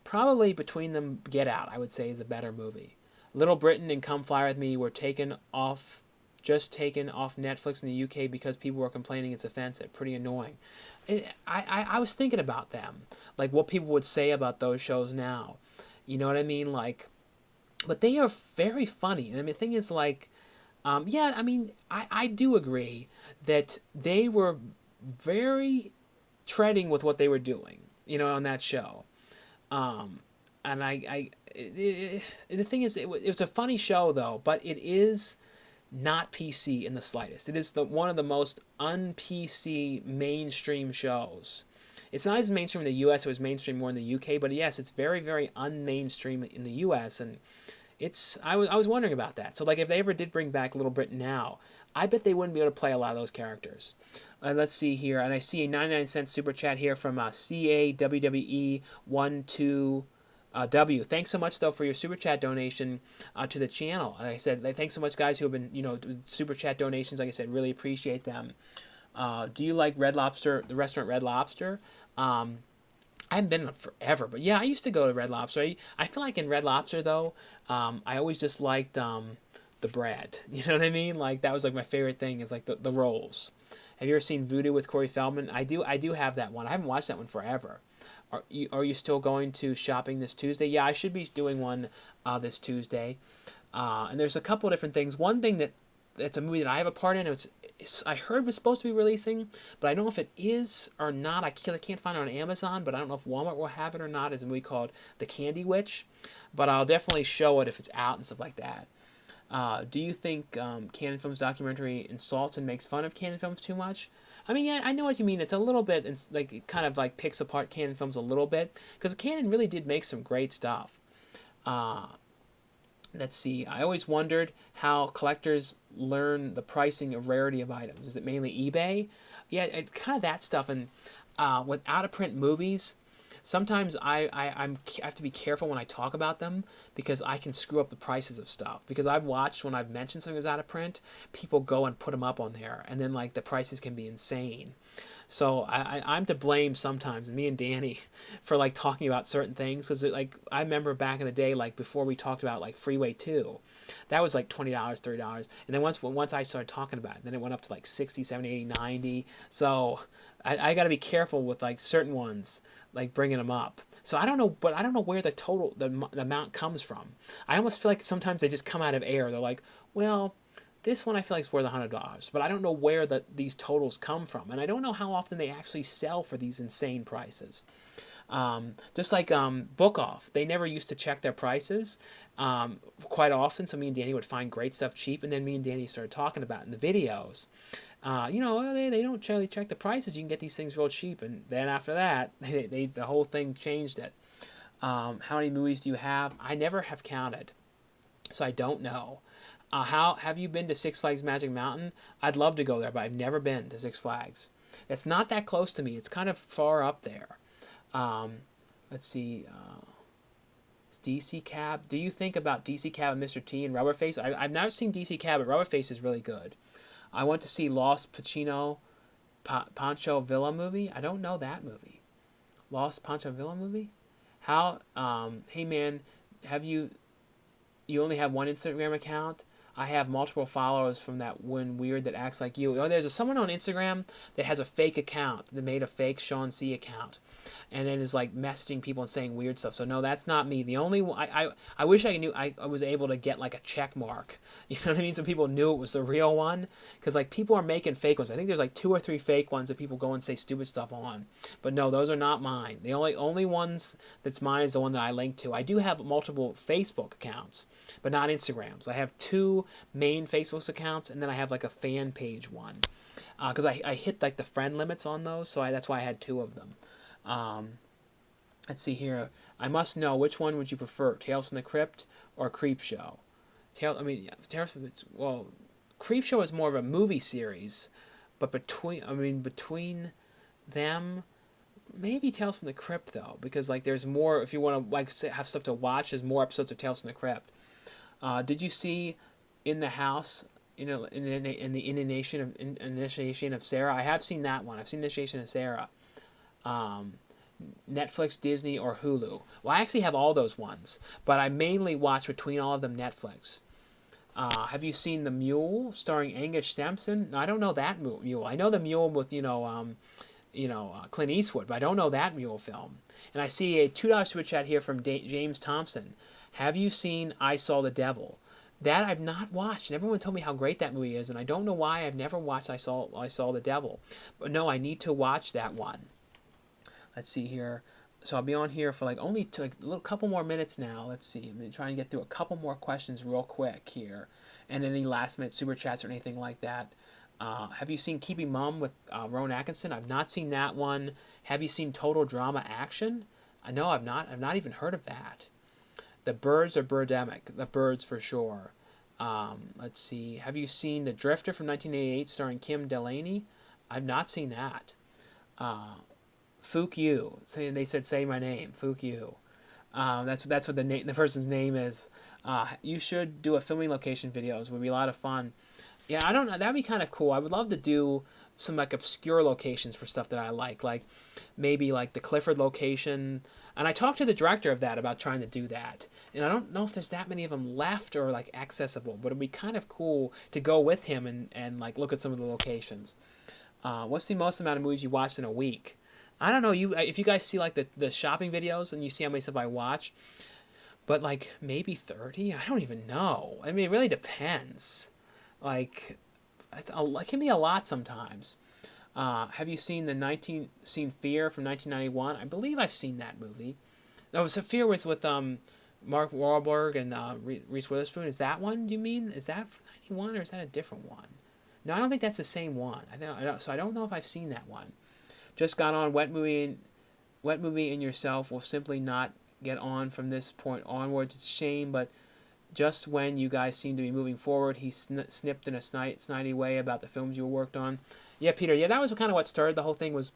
Probably between them, Get Out, I would say, is a better movie. Little Britain and Come Fly With Me were taken off Netflix in the UK because people were complaining it's offensive. Pretty annoying. I was thinking about them, like what people would say about those shows now. You know what I mean? Like, but they are very funny. I mean, the thing is, like, yeah, I mean, I do agree that they were very treading with what they were doing, you know, on that show. And the thing is, it was a funny show though, but it is not PC in the slightest. It is one of the most un-PC mainstream shows. It's not as mainstream in the U.S. It was mainstream more in the U.K. But yes, it's very, very un-mainstream in the U.S. And I was wondering about that. So like, if they ever did bring back Little Britain now, I bet they wouldn't be able to play a lot of those characters. Let's see here, and I see a 99-cent super chat here from CAWWE12. W. Thanks so much though for your super chat donation to the channel. Like I said, thanks so much guys who have been, you know, super chat donations. Like I said, really appreciate them. Do you like Red Lobster, the restaurant Red Lobster? I haven't been in it forever, but yeah, I used to go to Red Lobster. I feel like in Red Lobster though, I always just liked the bread. You know what I mean? Like that was like my favorite thing, is like the rolls. Have you ever seen Voodoo with Corey Feldman? I do have that one. I haven't watched that one forever. Are you still going to shopping this Tuesday? Yeah, I should be doing one this Tuesday. And there's a couple of different things. One thing that's a movie that I have a part in. I heard was supposed to be releasing, but I don't know if it is or not. I can't find it on Amazon, but I don't know if Walmart will have it or not. It's a movie called The Candy Witch, but I'll definitely show it if it's out and stuff like that. Do you think Canon Films documentary insults and makes fun of Canon Films too much? I mean, yeah, I know what you mean. It's a little bit, it's like it kind of like picks apart Canon Films a little bit, because Canon really did make some great stuff. Let's see. I always wondered how collectors learn the pricing of rarity of items. Is it mainly eBay? Yeah, kind of that stuff. And with out-of-print movies, sometimes I have to be careful when I talk about them because I can screw up the prices of stuff. Because I've watched when I've mentioned something that's out of print, people go and put them up on there, and then like the prices can be insane. So I'm to blame sometimes, me and Danny, for like talking about certain things because like I remember back in the day, like before we talked about like Freeway 2, that was like $20, $30, and then once I started talking about it, then it went up to like 60, 70, 80, 90. So I got to be careful with like certain ones, like bringing them up. So I don't know, but I don't know where the amount comes from. I almost feel like sometimes they just come out of air. They're like, well, this one I feel like is worth $100, but I don't know where these totals come from, and I don't know how often they actually sell for these insane prices. Just like Book Off, they never used to check their prices quite often, so me and Danny would find great stuff cheap, and then me and Danny started talking about it in the videos. They don't really check the prices. You can get these things real cheap, and then after that, the whole thing changed it. How many movies do you have? I never have counted, so I don't know. How have you been to Six Flags Magic Mountain? I'd love to go there, but I've never been to Six Flags. It's not that close to me. It's kind of far up there. Let's see. DC Cab. Do you think about DC Cab and Mr. T and Rubberface? I've never seen DC Cab, but Rubberface is really good. I went to see Lost Pacino Pancho Villa movie. I don't know that movie. Lost Pancho Villa movie? How? Hey man, you only have one Instagram account? I have multiple followers from that one weird that acts like you. Oh, there's someone on Instagram that has a fake account. That made a fake Sean C account. And then is like messaging people and saying weird stuff. So no, that's not me. The only one, I wish I knew, I was able to get like a check mark. You know what I mean? So people knew it was the real one. Because like people are making fake ones. I think there's like 2 or 3 fake ones that people go and say stupid stuff on. But no, those are not mine. The only ones that's mine is the one that I link to. I do have multiple Facebook accounts, but not Instagrams. I have 2 main Facebook accounts, and then I have like a fan page one. Because I hit like the friend limits on those, so that's why I had 2 of them. Let's see here. I must know, which one would you prefer, Tales from the Crypt or Creepshow? Creepshow is more of a movie series, but between them, maybe Tales from the Crypt though, because like there's more. If you want to like have stuff to watch, there's more episodes of Tales from the Crypt. Did you see In the House? In the Initiation of Sarah? I have seen that one. I've seen Initiation of Sarah. Netflix, Disney, or Hulu. Well, I actually have all those ones, but I mainly watch between all of them Netflix. Have you seen The Mule, starring Angus Sampson? No, I don't know that Mule. I know The Mule with Clint Eastwood, but I don't know that Mule film. And I see a $2 super chat here from James Thompson. Have you seen I Saw the Devil? That I've not watched, and everyone told me how great that movie is, and I don't know why I've never watched I Saw the Devil. But no, I need to watch that one. Let's see here. So I'll be on here for like only a couple more minutes now. Let's see. I'm trying to get through a couple more questions real quick here, and any last minute super chats or anything like that. Have you seen Keeping Mum with Rowan Atkinson? I've not seen that one. Have you seen Total Drama Action? No, I've not. I've not even heard of that. The Birds or Birdemic? The Birds for sure. Let's see. Have you seen The Drifter from 1988 starring Kim Delaney? I've not seen that. Fook You. They said say my name. Fook You. That's what the person's name is. You should do a filming location videos. It would be a lot of fun. Yeah, I don't know. That'd be kind of cool. I would love to do some like obscure locations for stuff that I like maybe like the Clifford location. And I talked to the director of that about trying to do that. And I don't know if there's that many of them left or like accessible, but it'd be kind of cool to go with him and like look at some of the locations. What's the most amount of movies you watched in a week? I don't know. If you guys see like the shopping videos and you see how many stuff I watch, but like maybe 30. I don't even know. I mean, it really depends. Like, it can be a lot sometimes. Have you seen Fear from 1991? I believe I've seen that movie. No, so Fear was with Mark Wahlberg and Reese Witherspoon. Is that one? Do you mean? Is that from 91 or is that a different one? No, I don't think that's the same one. So I don't know if I've seen that one. Just got on Wet Movie and Yourself will simply not get on from this point onwards. It's a shame, but just when you guys seem to be moving forward, he snipped in a snidey way about the films you worked on. Yeah, Peter. Yeah, that was kind of what started the whole thing. Was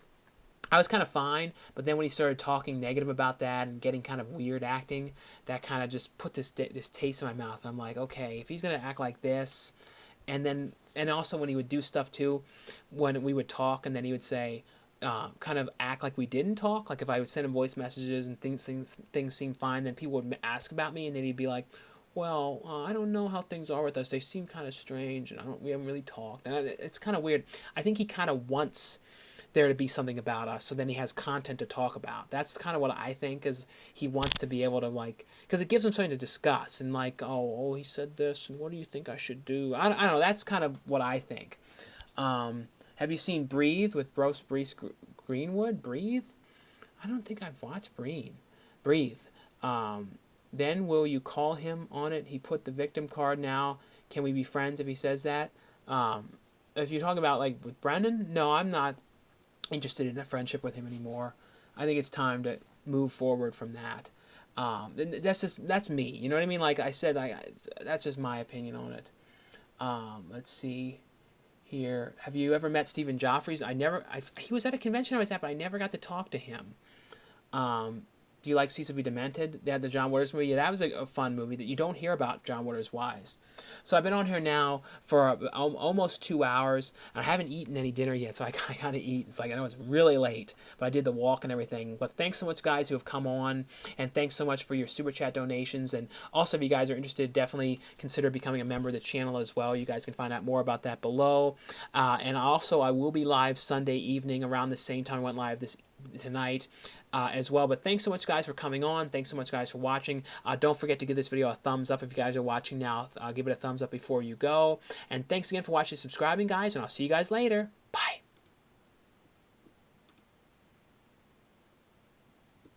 I was kind of fine, but then when he started talking negative about that and getting kind of weird acting, that kind of just put this taste in my mouth. And I'm like, okay, if he's gonna act like this, and also when he would do stuff too, when we would talk and then he would say, kind of act like we didn't talk. Like if I would send him voice messages and things seemed fine, then people would ask about me, and then he'd be like, well, I don't know how things are with us. They seem kind of strange, and we haven't really talked. And it's kind of weird. I think he kind of wants there to be something about us, so then he has content to talk about. That's kind of what I think, is he wants to be able to, like, because it gives him something to discuss, and like, he said this, and what do you think I should do? I don't know, that's kind of what I think. Have you seen Breathe with Bruce Greenwood? Breathe? I don't think I've watched Breathe. Then will you call him on it? He put the victim card now. Can we be friends if he says that? If you're talking about like with Brendan, no, I'm not interested in a friendship with him anymore. I think it's time to move forward from that. That's me. You know what I mean? Like I said, that's just my opinion on it. Let's see here. Have you ever met Stephen Joffreys? He was at a convention I was at, but I never got to talk to him. Do you like Cecil B. Demented? They had the John Waters movie. Yeah, that was a fun movie that you don't hear about John Waters wise. So I've been on here now for almost 2 hours. I haven't eaten any dinner yet, so I gotta eat. It's like, I know it's really late, but I did the walk and everything. But thanks so much, guys, who have come on, and thanks so much for your Super Chat donations. And also, if you guys are interested, definitely consider becoming a member of the channel as well. You guys can find out more about that below. And also, I will be live Sunday evening around the same time I went live tonight as well. But thanks so much, guys, for coming on. Thanks so much, guys, for watching. Don't forget to give this video a thumbs up if you guys are watching now. Give it a thumbs up before you go. And thanks again for watching and subscribing, guys, and I'll see you guys later.